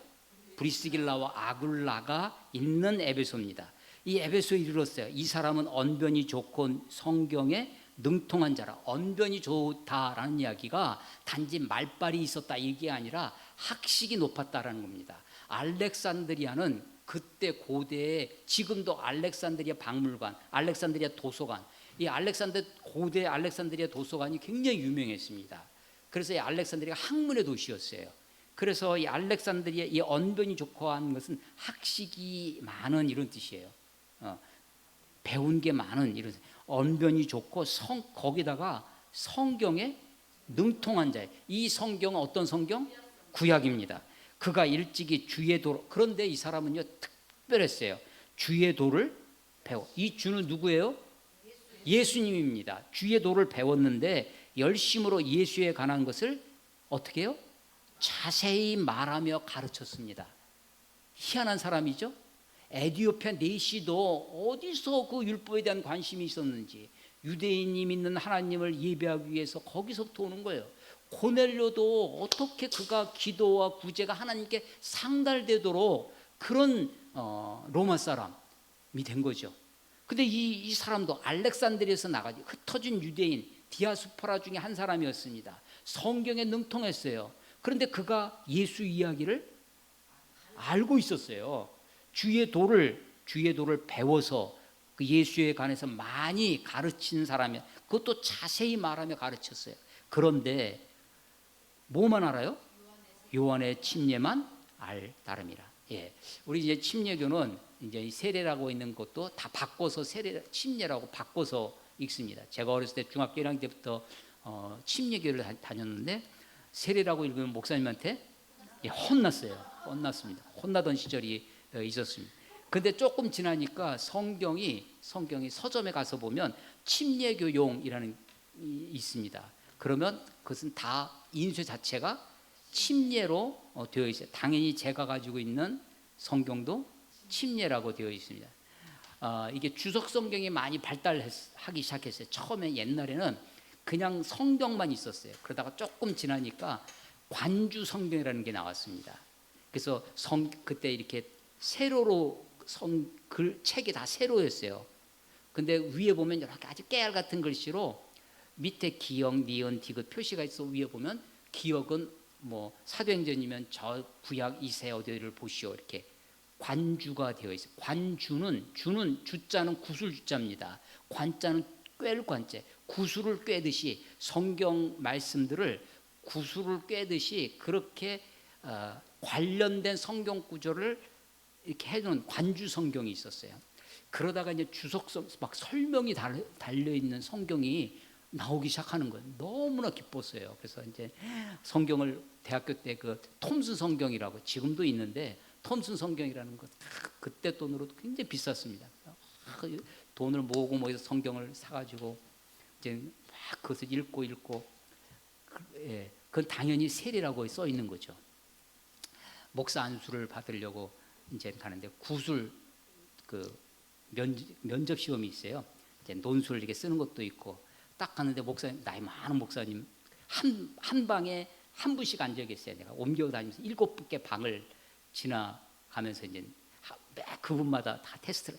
브리스길라와 아굴라가 있는 에베소입니다. 이 에베소에 이르렀어요. 이 사람은 언변이 좋고 성경에 능통한 자라. 언변이 좋다라는 이야기가 단지 말빨이 있었다 이게 아니라 학식이 높았다라는 겁니다. 알렉산드리아는 그때 고대에, 지금도 알렉산드리아 박물관, 알렉산드리아 도서관, 이 고대 알렉산드리아 도서관이 굉장히 유명했습니다. 그래서 이 알렉산드리아가 학문의 도시였어요. 그래서 이 알렉산드리아, 이 언변이 좋고 하는 것은 학식이 많은 이런 뜻이에요. 배운 게 많은 이런, 언변이 좋고 거기다가 성경에 능통한 자예요. 이 성경은 어떤 성경? 구약입니다. 그가 일찍이 주의 도, 그런데 이 사람은요 특별했어요. 주의 도를 배워. 이 주는 누구예요? 예수님입니다. 주의 도를 배웠는데 열심으로 예수에 관한 것을 어떻게 해요? 자세히 말하며 가르쳤습니다. 희한한 사람이죠. 에디오피아 내시도 어디서 그 율법에 대한 관심이 있었는지, 유대인이 믿는 하나님을 예배하기 위해서 거기서부터 오는 거예요. 고넬료도 어떻게 그가 기도와 구제가 하나님께 상달되도록 그런 로마 사람이 된 거죠. 근데 이 사람도 알렉산드리아에서 나가지 흩어진 유대인 디아스포라 중에 한 사람이었습니다. 성경에 능통했어요. 그런데 그가 예수 이야기를 알고 있었어요. 주의 도를 배워서 그 예수에 관해서 많이 가르친 사람이, 그것도 자세히 말하며 가르쳤어요. 그런데 뭐만 알아요? 요한의 침례만 알 따름이라. 예, 우리 이제 침례교는 이제 세례라고 있는 것도 다 바꿔서 침례라고 바꿔서 읽습니다. 제가 어렸을 때 중학교 1학년 때부터 침례교를 다녔는데 세례라고 읽으면 목사님한테 혼났습니다. 혼나던 시절이 있었습니다. 근데 조금 지나니까 성경이 서점에 가서 보면 침례교용이라는 있습니다. 그러면 그것은 다 인쇄 자체가 침례로 되어 있어요. 당연히 제가 가지고 있는 성경도 침례라고 되어 있습니다. 이게 주석 성경이 많이 발달하기 시작했어요. 처음에 옛날에는 그냥 성경만 있었어요. 그러다가 조금 지나니까 관주 성경이라는 게 나왔습니다. 그래서 그때 이렇게 세로로 책이 다 세로였어요. 근데 위에 보면 이렇게 아주 깨알 같은 글씨로 밑에 기역, 니은, 디귿 표시가 있어. 위에 보면 기역은 뭐 사도행전이면 저 구약 이세 어디를 보시오, 이렇게 관주가 되어 있어요. 주자는 구술 주자입니다. 관자는 꿰를 관자, 구술을 꿰듯이 성경 말씀들을 구술을 꿰듯이 그렇게 관련된 성경 구조를 이렇게 해놓은 관주 성경이 있었어요. 그러다가 이제 주석성 막 설명이 달려 있는 성경이 나오기 시작하는 거예요. 너무나 기뻤어요. 그래서 이제 성경을 대학교 때 그 톰슨 성경이라고 지금도 있는데, 톰슨 성경이라는 것 그때 돈으로 굉장히 비쌌습니다. 돈을 모으고 모여서 성경을 사가지고 이제 막 그것을 읽고 예, 그건 당연히 세례라고 써 있는 거죠. 목사 안수를 받으려고 이제 가는데 구술 그 면접 시험이 있어요. 이제 논술을 이렇게 쓰는 것도 있고, 딱 가는데 목사님, 나이 많은 목사님 한 방에 한 분씩 앉아 계세요. 내가 옮겨 다니면서 7개 방을 지나가면서 이제 그분마다 다 테스트를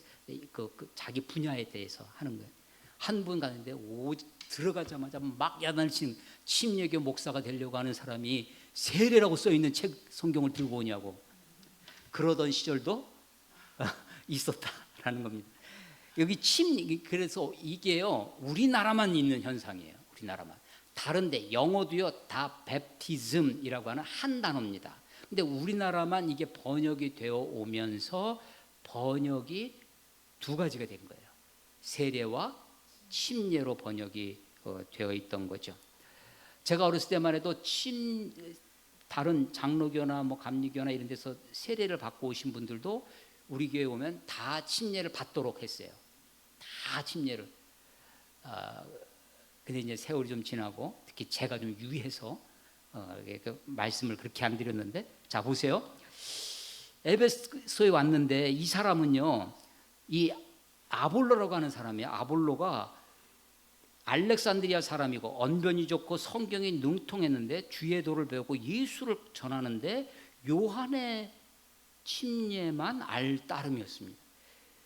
그 자기 분야에 대해서 하는 거예요. 한 분 가는데 들어가자마자 막 야단치는 침례교 목사가 되려고 하는 사람이 세례라고 써 있는 책 성경을 들고 오냐고. 그러던 시절도 있었다라는 겁니다. 여기 그래서 이게요, 우리나라만 있는 현상이에요. 우리나라만. 다른데 영어도요 다 베프티즘이라고 하는 한 단어입니다. 근데 우리나라만 이게 번역이 되어 오면서 번역이 두 가지가 된 거예요. 세례와 침례로 번역이 되어 있던 거죠. 제가 어렸을 때만 해도 다른 장로교나 뭐 감리교나 이런 데서 세례를 받고 오신 분들도 우리 교회 오면 다 침례를 받도록 했어요. 다 침례를. 근데 이제 세월이 좀 지나고 특히 제가 좀 유해서 그 말씀을 그렇게 안 드렸는데, 자 보세요. 에베소에 왔는데 이 사람은요, 이 아볼로라고 하는 사람이에요. 아볼로가 알렉산드리아 사람이고 언변이 좋고 성경이 능통했는데 주의 도를 배우고 예수를 전하는데 요한의 침례만 알 따름이었습니다.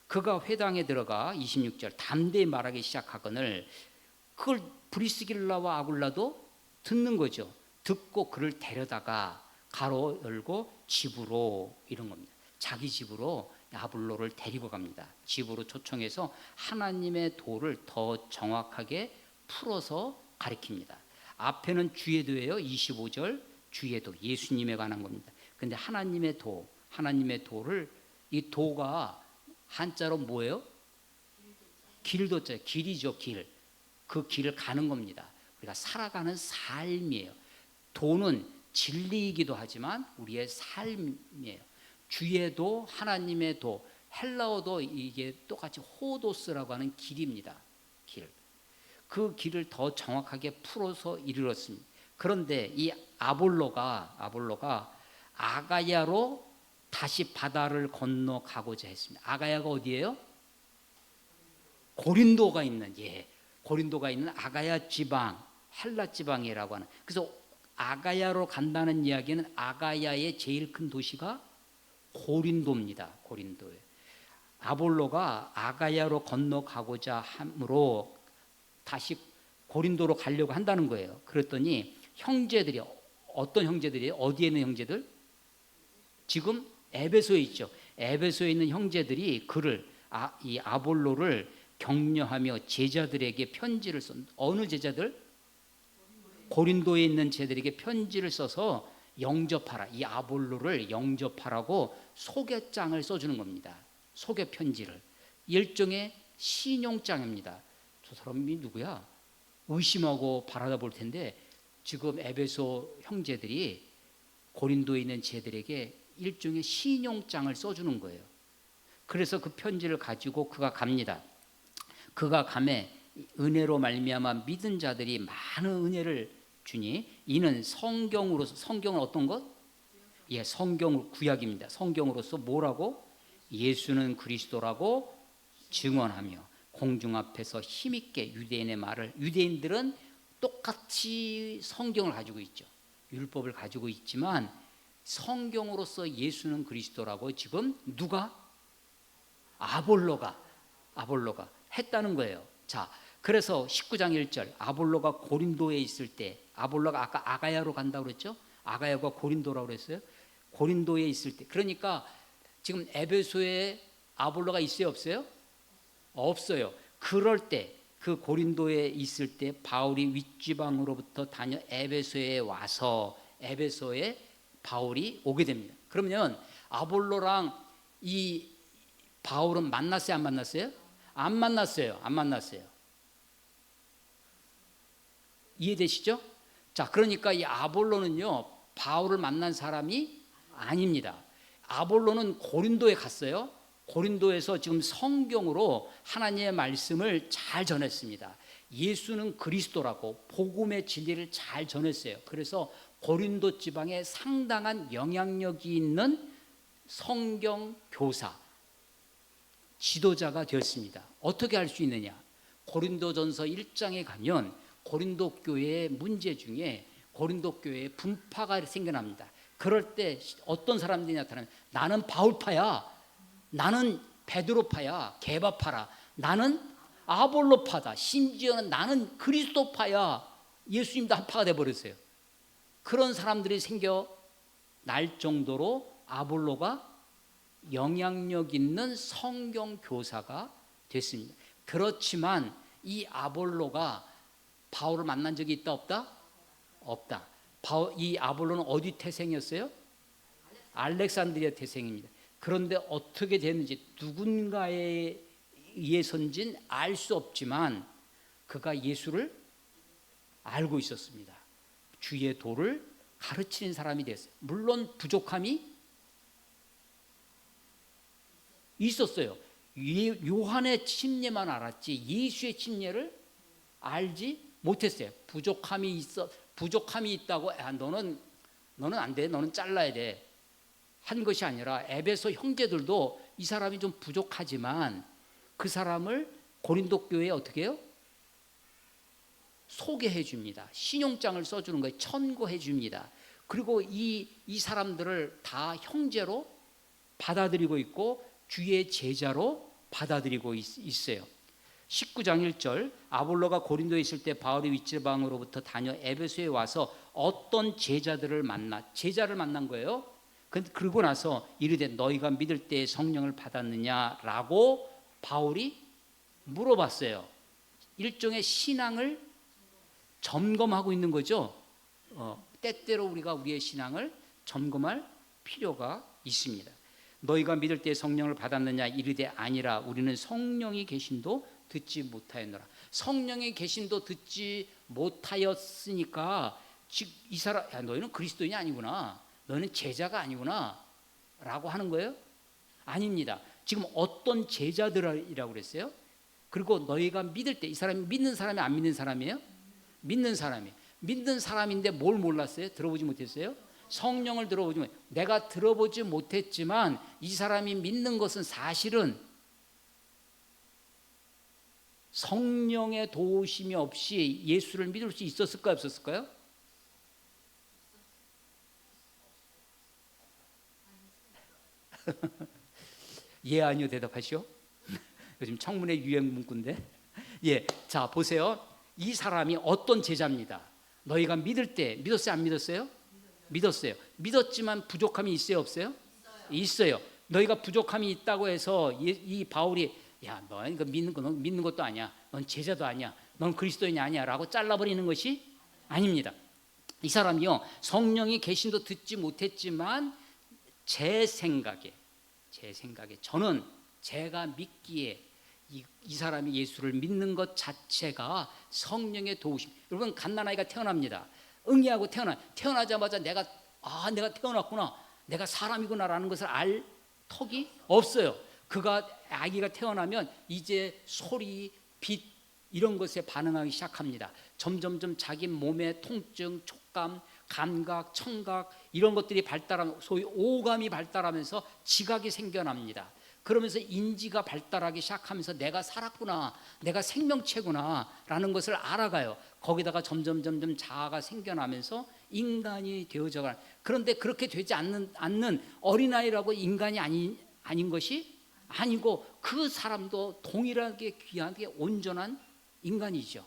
그가 회당에 들어가 26절 담대히 말하기 시작하거늘 그걸 브리스길라와 아굴라도 듣는 거죠. 듣고 그를 데려다가 가로 열고 집으로, 이런 겁니다. 자기 집으로 아볼로를 데리고 갑니다. 집으로 초청해서 하나님의 도를 더 정확하게 풀어서 가르칩니다. 앞에는 주의 도예요. 25절 주의 도, 예수님에 관한 겁니다. 근데 하나님의 도를, 이 도가 한자로 뭐예요? 길도자, 길이죠. 그 길을 가는 겁니다. 우리가 살아가는 삶이에요. 도는 진리이기도 하지만 우리의 삶이에요. 주의 도, 하나님의 도, 헬라어도 이게 똑같이 호도스라고 하는 길입니다. 그 길을 더 정확하게 풀어서 이르렀습니다. 그런데 이 아볼로가 아가야로 다시 바다를 건너가고자 했습니다. 아가야가 어디예요? 고린도가 있는 아가야 지방, 헬라 지방이라고 하는. 그래서 아가야로 간다는 이야기는 아가야의 제일 큰 도시가 고린도입니다. 고린도에. 아볼로가 아가야로 건너가고자 함으로 다시 고린도로 가려고 한다는 거예요. 그랬더니 형제들이 어떤 형제들이에요? 어디에 있는 형제들? 지금 에베소에 있죠. 에베소에 있는 형제들이 그를 이 아볼로를 격려하며 제자들에게 편지를 쓴. 어느 제자들? 고린도에 있는 제자들에게 편지를 써서 영접하라. 이 아볼로를 영접하라고 소개장을 써주는 겁니다. 소개 편지를. 일종의 신용장입니다. 저 사람이 누구야? 의심하고 바라다 볼 텐데 지금 에베소 형제들이 고린도에 있는 제자들에게 일종의 신용장을 써주는 거예요. 그래서 그 편지를 가지고 그가 갑니다. 그가 감에 은혜로 말미암아 믿은 자들이 많은 은혜를 주니 이는 성경으로서, 성경은 어떤 것? 예, 성경 구약입니다. 성경으로서 뭐라고? 예수는 그리스도라고 증언하며 공중 앞에서 힘있게 유대인의 말을, 유대인들은 똑같이 성경을 가지고 있죠. 율법을 가지고 있지만 성경으로서 예수는 그리스도라고 지금 누가? 아볼로가 했다는 거예요. 자, 그래서 19장 1절 아볼로가 고린도에 있을 때, 아볼로가 아까 아가야로 간다고 그랬죠? 아가야가 고린도라고 그랬어요. 고린도에 있을 때, 그러니까 지금 에베소에 아볼로가 있어요, 없어요? 없어요. 그럴 때, 그 고린도에 있을 때 바울이 윗지방으로부터 다녀 에베소에 와서 에베소에 바울이 오게 됩니다. 그러면 아볼로랑 이 바울은 만났어요, 안 만났어요? 안 만났어요. 안 만났어요. 이해되시죠? 자, 그러니까 이 아볼로는요, 바울을 만난 사람이 아닙니다. 아볼로는 고린도에 갔어요. 고린도에서 지금 성경으로 하나님의 말씀을 잘 전했습니다. 예수는 그리스도라고 복음의 진리를 잘 전했어요. 그래서 고린도 지방에 상당한 영향력이 있는 성경 교사, 지도자가 되었습니다. 어떻게 할 수 있느냐? 고린도전서 1장에 가면 고린도 교회의 문제 중에 고린도 교회에 분파가 생겨납니다. 그럴 때 어떤 사람들이 나타나면 나는 바울파야, 나는 베드로파야, 게바파라, 나는 아볼로파다, 심지어는 나는 그리스도파야, 예수님도 한파가 돼버렸어요. 그런 사람들이 생겨날 정도로 아볼로가 영향력 있는 성경 교사가 됐습니다. 그렇지만 이 아볼로가 바울을 만난 적이 있다 없다? 없다. 이 아볼로는 어디 태생이었어요? 알렉산드리아 태생입니다. 그런데 어떻게 됐는지 누군가에 의해서인지는 알 수 없지만 그가 예수를 알고 있었습니다. 주의 도를 가르치는 사람이 됐어요. 물론 부족함이 있었어요. 요한의 침례만 알았지 예수의 침례를 알지 못했어요. 부족함이 있다고 너는 안 돼, 너는 잘라야 돼 한 것이 아니라 에베소 형제들도 이 사람이 좀 부족하지만 그 사람을 고린도 교회에 어떻게 해요? 소개해 줍니다. 신용장을 써주는 거예요. 천고해 줍니다. 그리고 이 사람들을 다 형제로 받아들이고 있고 주의 제자로 받아들이고 있어요. 19장 1절 아볼로가 고린도에 있을 때 바울이 윗지방으로부터 다녀 에베소에 와서 어떤 제자를 만난 거예요. 그러고 나서 이르되 너희가 믿을 때 성령을 받았느냐라고 바울이 물어봤어요. 일종의 신앙을 점검하고 있는 거죠. 때때로 우리가 우리의 신앙을 점검할 필요가 있습니다. 너희가 믿을 때 성령을 받았느냐 이르되 아니라 우리는 성령이 계심도 듣지 못하였노라. 성령의 계심도 듣지 못하였으니까 즉 이 사람 너희는 그리스도인이 아니구나, 너희는 제자가 아니구나 라고 하는 거예요? 아닙니다. 지금 어떤 제자들이라고 그랬어요? 그리고 너희가 믿을 때 이 사람이 믿는 사람이 안 믿는 사람이에요? 믿는 사람이에요. 믿는 사람인데 뭘 몰랐어요? 들어보지 못했어요? 성령을 들어보지 못했어요. 내가 들어보지 못했지만 이 사람이 믿는 것은 사실은 성령의 도우심이 없이 예수를 믿을 수 있었을까요? 없었을까요? 예, 아니요 대답하시오. 요즘 청문회 유행 문구인데. 예, 자 보세요. 이 사람이 어떤 제자입니다. 너희가 믿을 때 믿었어요? 안 믿었어요? 믿었어요. 믿었지만 부족함이 있어요, 없어요? 있어요. 너희가 부족함이 있다고 해서 이 바울이 야, 너 이거 믿는 것도 아니야. 넌 제자도 아니야. 넌 그리스도인이 아니야라고 잘라버리는 것이 아닙니다. 이 사람이요, 성령이 계신도 듣지 못했지만 제 생각에 저는 제가 믿기에 이 사람이 예수를 믿는 것 자체가 성령의 도우심. 여러분, 갓난아이가 태어납니다. 응애하고 태어나자마자 내가 태어났구나, 내가 사람이구나라는 것을 알 턱이 없어요. 그가 아기가 태어나면 이제 소리, 빛 이런 것에 반응하기 시작합니다. 점점점 자기 몸의 통증, 촉감, 감각, 청각 이런 것들이 발달하면 소위 오감이 발달하면서 지각이 생겨납니다. 그러면서 인지가 발달하기 시작하면서 내가 살았구나, 내가 생명체구나 라는 것을 알아가요. 거기다가 점점 자아가 생겨나면서 인간이 되어져가는. 그런데 그렇게 되지 않는 어린아이라고 인간이 아닌 것이 아니고, 그 사람도 동일하게 귀하게 온전한 인간이죠.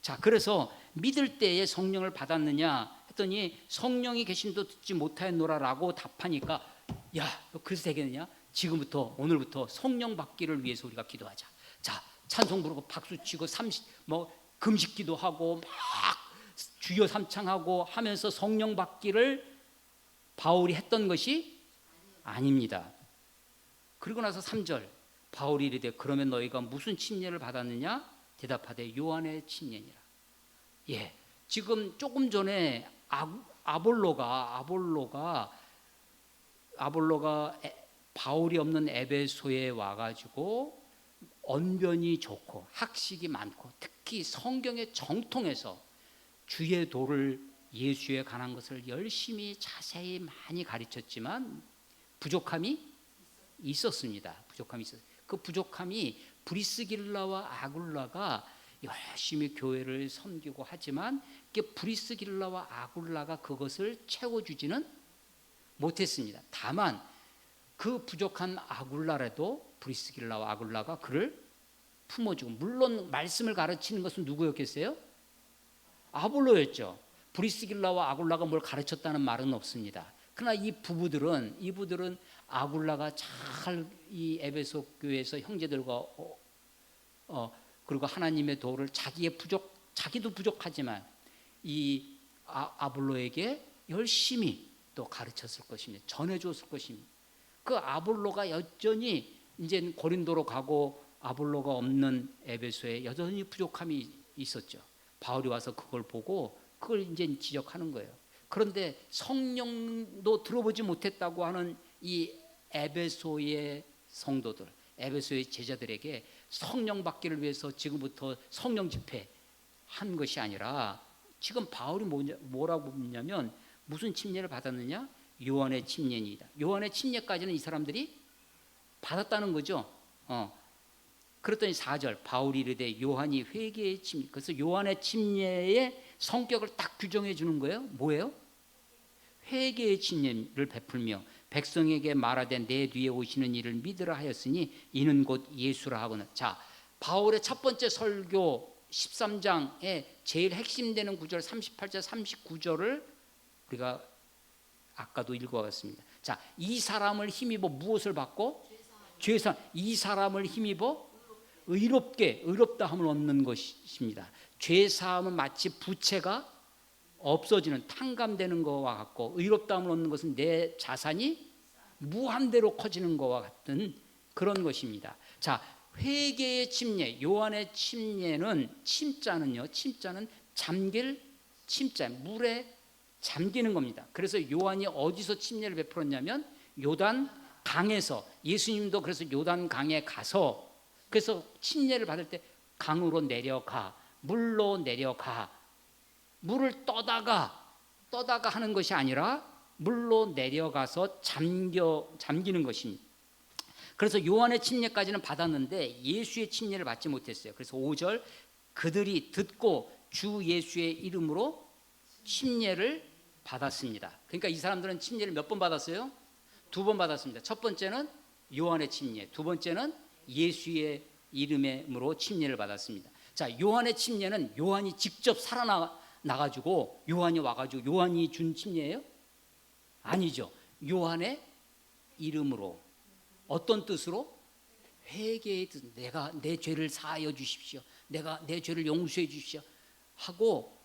자, 그래서 믿을 때에 성령을 받았느냐 했더니 성령이 계신도 듣지 못하였노라라고 답하니까, 야, 너 그래서 되겠느냐? 지금부터 오늘부터 성령 받기를 위해서 우리가 기도하자. 자, 찬송 부르고 박수 치고 금식기도 하고 막 주여 삼창하고 하면서 성령 받기를 바울이 했던 것이 아닙니다. 그리고 나서 3절 바울이 이르되 그러면 너희가 무슨 침례를 받았느냐? 대답하되 요한의 침례니라. 예, 지금 조금 전에 아볼로가 바울이 없는 에베소에 와가지고 언변이 좋고 학식이 많고 특히 성경의 정통에서 주의 도를, 예수에 관한 것을 열심히 자세히 많이 가르쳤지만 부족함이 있었습니다. 그 부족함이 브리스길라와 아굴라가 열심히 교회를 섬기고 하지만 브리스길라와 아굴라가 그것을 채워주지는 못했습니다. 다만 그 부족한 아굴라라도 브리스길라와 아굴라가 그를 품어주고, 물론 말씀을 가르치는 것은 누구였겠어요? 아볼로였죠. 브리스길라와 아굴라가 뭘 가르쳤다는 말은 없습니다. 그러나 이부들은 아굴라가 잘 이 에베소 교회에서 형제들과 그리고 하나님의 도를 자기도 부족하지만 이 아볼로에게 열심히 또 가르쳤을 것입니다. 전해줬을 것입니다. 그 아볼로가 여전히 이제 고린도로 가고 아볼로가 없는 에베소에 여전히 부족함이 있었죠. 바울이 와서 그걸 보고 그걸 이제 지적하는 거예요. 그런데 성령도 들어보지 못했다고 하는 이 에베소의 성도들, 에베소의 제자들에게 성령 받기를 위해서 지금부터 성령 집회 한 것이 아니라, 지금 바울이 뭐라고 묻냐면 무슨 침례를 받았느냐? 요한의 침례이다. 요한의 침례까지는 이 사람들이 받았다는 거죠. 그랬더니 4절 바울이 이르되 요한이 회개의 침례. 그래서 요한의 침례의 성격을 딱 규정해 주는 거예요. 뭐예요? 회개의 침례를 베풀며 백성에게 말하되 내 뒤에 오시는 이를 믿으라 하였으니 이는 곧 예수라 하거늘. 자, 바울의 첫 번째 설교 13장의 제일 핵심되는 구절 38절 39절을 우리가 아까도 읽어봤습니다. 자, 이 사람을 힘입어 무엇을 받고? 죄사. 이 사람을 힘입어 의롭다 함을 얻는 것입니다. 죄사함은 마치 부채가 없어지는, 탕감되는 것과 같고, 의롭다 함을 얻는 것은 내 자산이 무한대로 커지는 것과 같은 그런 것입니다. 자, 회개의 침례, 요한의 침자는 잠길 침자, 물에 잠기는 겁니다. 그래서 요한이 어디서 침례를 베풀었냐면 요단 강에서, 예수님도 그래서 요단 강에 가서, 그래서 침례를 받을 때 강으로 내려가, 물로 내려가, 물을 떠다가 하는 것이 아니라 물로 내려가서 잠기는 것입니다. 그래서 요한의 침례까지는 받았는데 예수의 침례를 받지 못했어요. 그래서 5절 그들이 듣고 주 예수의 이름으로 침례를 받았습니다. 그러니까 이 사람들은 침례를 몇 번 받았어요? 2번 받았습니다. 첫 번째는 요한의 침례, 두 번째는 예수의 이름으로 침례를 받았습니다. 자, 요한의 침례는 요한이 직접 살아나가지고 요한이 와가지고 요한이 준 침례예요? 아니죠. 요한의 이름으로. 어떤 뜻으로? 회개의 뜻. 내가 내 죄를 사하여 주십시오. 내가 내 죄를 용서해 주십시오. 하고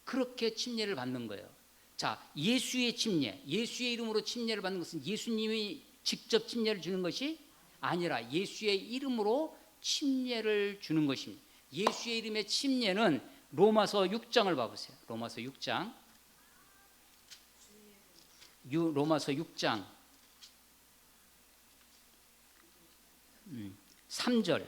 그렇게 침례를 받는 거예요. 자, 예수의 침례, 예수의 이름으로 침례를 받는 것은 예수님이 직접 침례를 주는 것이 아니라 예수의 이름으로 침례를 주는 것입니다. 예수의 이름의 침례는 로마서 6장을 봐보세요. 로마서 6장. 로마서 6장 3절.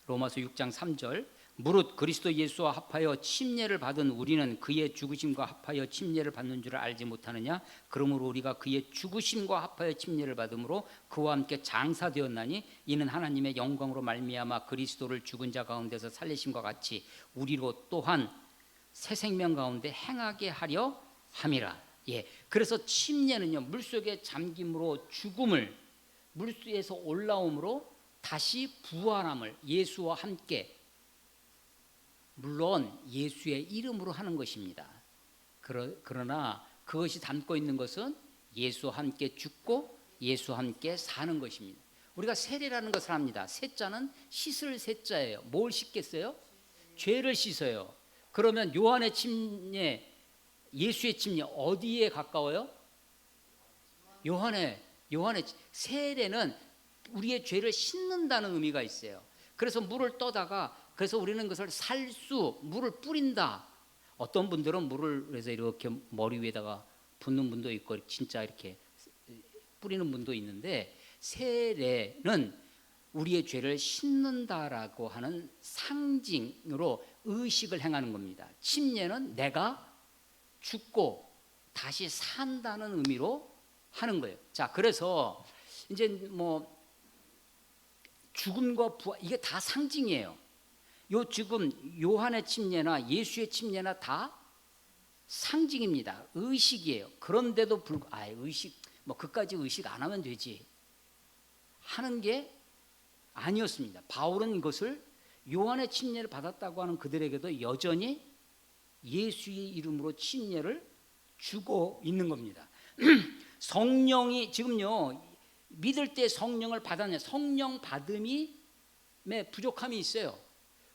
로마서 6장 3절. 무릇 그리스도 예수와 합하여 침례를 받은 우리는 그의 죽으심과 합하여 침례를 받는 줄 알지 못하느냐? 그러므로 우리가 그의 죽으심과 합하여 침례를 받음으로 그와 함께 장사되었나니 이는 하나님의 영광으로 말미암아 그리스도를 죽은 자 가운데서 살리심과 같이 우리로 또한 새 생명 가운데 행하게 하려 함이라. 예, 그래서 침례는요, 물속에 잠김으로 죽음을, 물속에서 올라옴으로 다시 부활함을 예수와 함께, 물론 예수의 이름으로 하는 것입니다. 그러나 그것이 담고 있는 것은 예수와 함께 죽고 예수와 함께 사는 것입니다. 우리가 세례라는 것을 합니다. 세자는 씻을 세자예요. 뭘 씻겠어요? 죄를 씻어요. 그러면 요한의 침례, 예수의 침례 어디에 가까워요? 요한의 세례는 우리의 죄를 씻는다는 의미가 있어요. 그래서 물을 떠다가, 그래서 우리는 그것을 살수, 물을 뿌린다. 어떤 분들은 물을 그래서 이렇게 머리 위에다가 붓는 분도 있고 진짜 이렇게 뿌리는 분도 있는데, 세례는 우리의 죄를 씻는다라고 하는 상징으로 의식을 행하는 겁니다. 침례는 내가 죽고 다시 산다는 의미로 하는 거예요. 자, 그래서 이제 뭐 죽음과 부활, 이게 다 상징이에요. 요 지금 요한의 침례나 예수의 침례나 다 상징입니다. 의식이에요. 그런데도 의식, 뭐 그까지 의식 안 하면 되지 하는 게 아니었습니다. 바울은 이것을 요한의 침례를 받았다고 하는 그들에게도 여전히 예수의 이름으로 침례를 주고 있는 겁니다. 성령이 지금요, 믿을 때 성령을 받았냐, 성령 받음이 부족함이 있어요.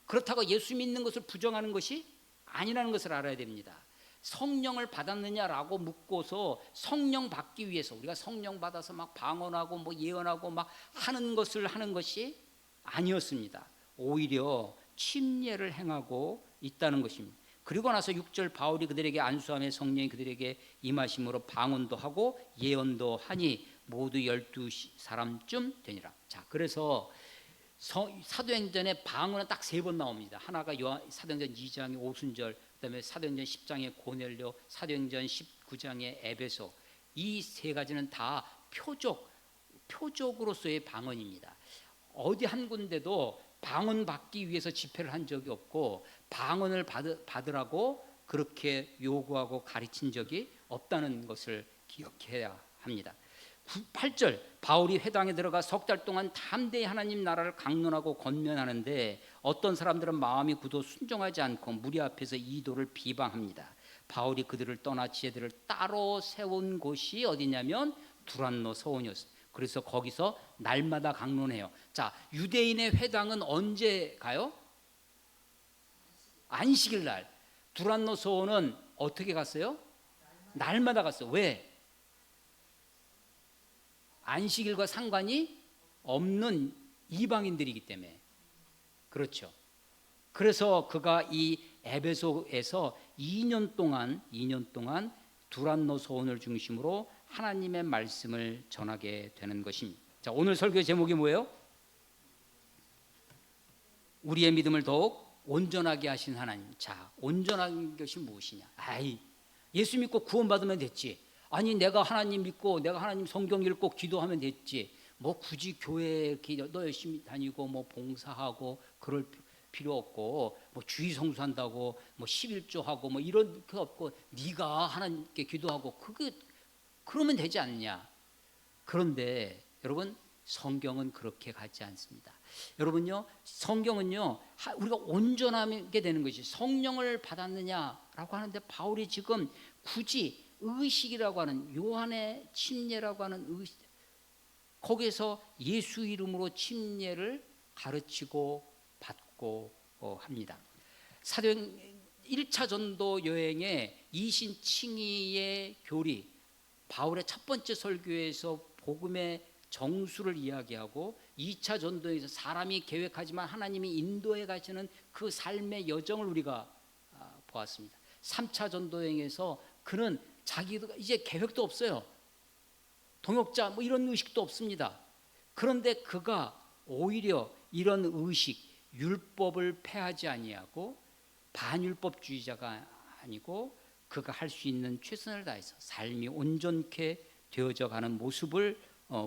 그렇다고 예수 믿는 것을 부정하는 것이 아니라는 것을 알아야 됩니다. 성령을 받았느냐라고 묻고서 성령 받기 위해서 우리가 성령 받아서 막 방언하고 뭐 예언하고 막 하는 것을 하는 것이 아니었습니다. 오히려 침례를 행하고 있다는 것입니다. 그리고 나서 6절, 바울이 그들에게 안수함에 성령이 그들에게 임하심으로 방언도 하고 예언도 하니 모두 12사람쯤 되니라. 자, 그래서 사도행전에 방언은 딱 3번 나옵니다. 하나가 사도행전 2장의 오순절, 그다음에 사도행전 10장의 고넬료, 사도행전 19장의 에베소. 이 3가지는 다 표적으로서의 방언입니다. 어디 한 군데도 방언 받기 위해서 집회를 한 적이 없고 방언을 받으라고 그렇게 요구하고 가르친 적이 없다는 것을 기억해야 합니다. 8절, 바울이 회당에 들어가 석 달 동안 담대히 하나님 나라를 강론하고 권면하는데 어떤 사람들은 마음이 굳어 순종하지 않고 무리 앞에서 이도를 비방합니다. 바울이 그들을 떠나 지혜들을 따로 세운 곳이 어디냐면 두란노 서원이었습니다. 그래서 거기서 날마다 강론해요. 자, 유대인의 회당은 언제 가요? 안식일 날. 두란노 서원은 어떻게 갔어요? 날마다 갔어요. 왜? 안식일과 상관이 없는 이방인들이기 때문에. 그렇죠. 그래서 그가 이 에베소에서 2년 동안 두란노 서원을 중심으로 하나님의 말씀을 전하게 되는 것입니다. 자, 오늘 설교 제목이 뭐예요? 우리의 믿음을 더욱 온전하게 하신 하나님. 자, 온전한 것이 무엇이냐? 예수 믿고 구원받으면 됐지. 아니, 내가 하나님 믿고 내가 하나님 성경 읽고 기도하면 됐지. 뭐 굳이 교회 이렇게 너 열심히 다니고 뭐 봉사하고 그럴 필요 없고, 뭐 주의 성수한다고 뭐 11조하고 뭐 이런 게 없고 네가 하나님께 기도하고 그러면 되지 않느냐. 그런데 여러분, 성경은 그렇게 가지 않습니다. 여러분요, 성경은요, 우리가 온전하게 되는 것이 성령을 받았느냐라고 하는데 바울이 지금 굳이 의식이라고 하는 요한의 침례라고 하는 의식, 거기에서 예수 이름으로 침례를 가르치고 받고 합니다. 사도행 1차 전도 여행에 이신칭의의 교리, 바울의 첫 번째 설교에서 복음의 정수를 이야기하고 2차 전도에서 사람이 계획하지만 하나님이 인도해 가시는 그 삶의 여정을 우리가 보았습니다. 3차 전도 여행에서 그는 자기도 이제 계획도 없어요. 동역자 뭐 이런 의식도 없습니다. 그런데 그가 오히려 이런 의식, 율법을 폐하지 아니하고 반율법주의자가 아니고 그가 할 수 있는 최선을 다해서 삶이 온전케 되어져 가는 모습을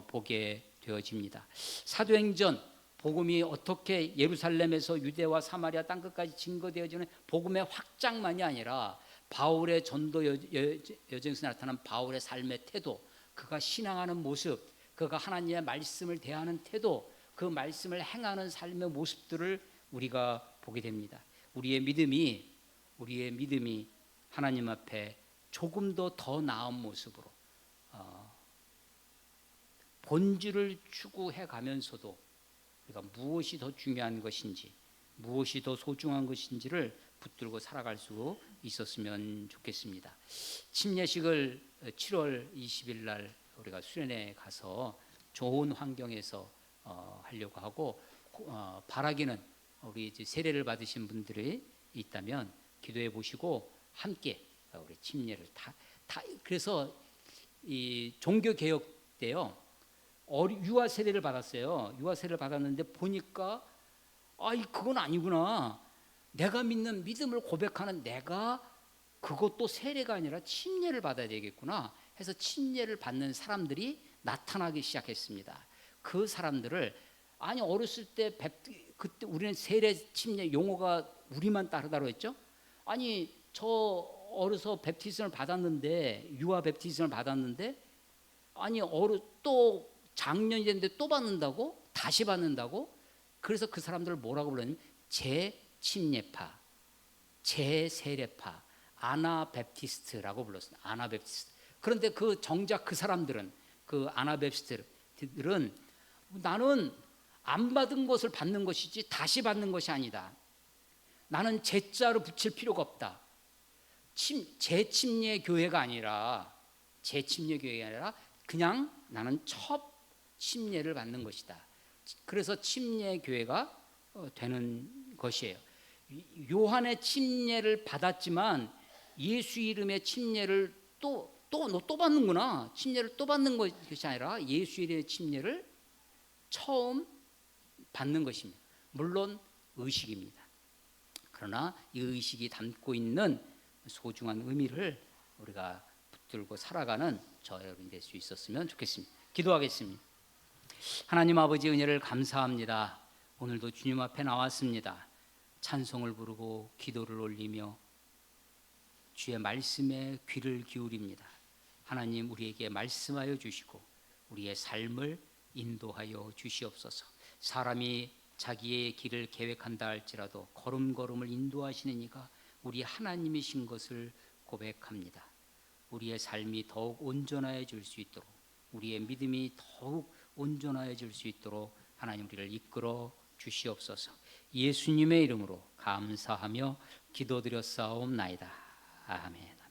보게 되어집니다. 사도행전 복음이 어떻게 예루살렘에서 유대와 사마리아 땅끝까지 증거되어지는 복음의 확장만이 아니라 바울의 전도 여정에서 나타난 바울의 삶의 태도, 그가 신앙하는 모습, 그가 하나님의 말씀을 대하는 태도, 그 말씀을 행하는 삶의 모습들을 우리가 보게 됩니다. 우리의 믿음이 하나님 앞에 조금 더 나은 모습으로 본질을 추구해 가면서도 우리가 무엇이 더 중요한 것인지, 무엇이 더 소중한 것인지를 붙들고 살아갈 수 있었으면 좋겠습니다. 침례식을 7월 20일 날 우리가 수련회 가서 좋은 환경에서 하려고 하고, 바라기는 우리 이제 세례를 받으신 분들이 있다면 기도해 보시고 함께 우리 침례를 그래서 이 종교 개혁 때요 유아 세례를 받았어요. 유아 세례를 받았는데 보니까 그건 아니구나. 내가 믿는 믿음을 고백하는 내가 그것도 세례가 아니라 침례를 받아야 되겠구나 해서 침례를 받는 사람들이 나타나기 시작했습니다. 그 사람들을 어렸을 때 그때 우리는 세례 침례 용어가 우리만 다르다고 했죠. 저 어려서 베프티즘을 받았는데 유아 베프티즘을 받았는데 또 작년이 됐는데 또 받는다고? 다시 받는다고? 그래서 그 사람들을 뭐라고 불렀냐면 재침례파, 재세례파, 아나베프티스트라고 불렀습니다. 아나베프티스트. 그런데 정작 그 사람들은, 그 아나베프티스트들은 나는 안 받은 것을 받는 것이지 다시 받는 것이 아니다. 나는 제자로 붙일 필요가 없다. 재침례 교회가 아니라 그냥 나는 첫 침례를 받는 것이다. 그래서 침례 교회가 되는 것이에요. 요한의 침례를 받았지만 예수 이름의 침례를 또 받는구나. 침례를 또 받는 것이 아니라 예수 이름의 침례를 처음 받는 것입니다. 물론 의식입니다. 그러나 이 의식이 담고 있는 소중한 의미를 우리가 붙들고 살아가는 저 여러분이 될 수 있었으면 좋겠습니다. 기도하겠습니다. 하나님 아버지, 은혜를 감사합니다. 오늘도 주님 앞에 나왔습니다. 찬송을 부르고 기도를 올리며 주의 말씀에 귀를 기울입니다. 하나님, 우리에게 말씀하여 주시고 우리의 삶을 인도하여 주시옵소서. 사람이 자기의 길을 계획한다 할지라도 걸음걸음을 인도하시는 이가 우리 하나님이신 것을 고백합니다. 우리의 삶이 더욱 온전해질 수 있도록, 우리의 믿음이 더욱 온전해질 수 있도록 하나님 우리를 이끌어 주시옵소서. 예수님의 이름으로 감사하며 기도드렸사옵나이다. 아멘.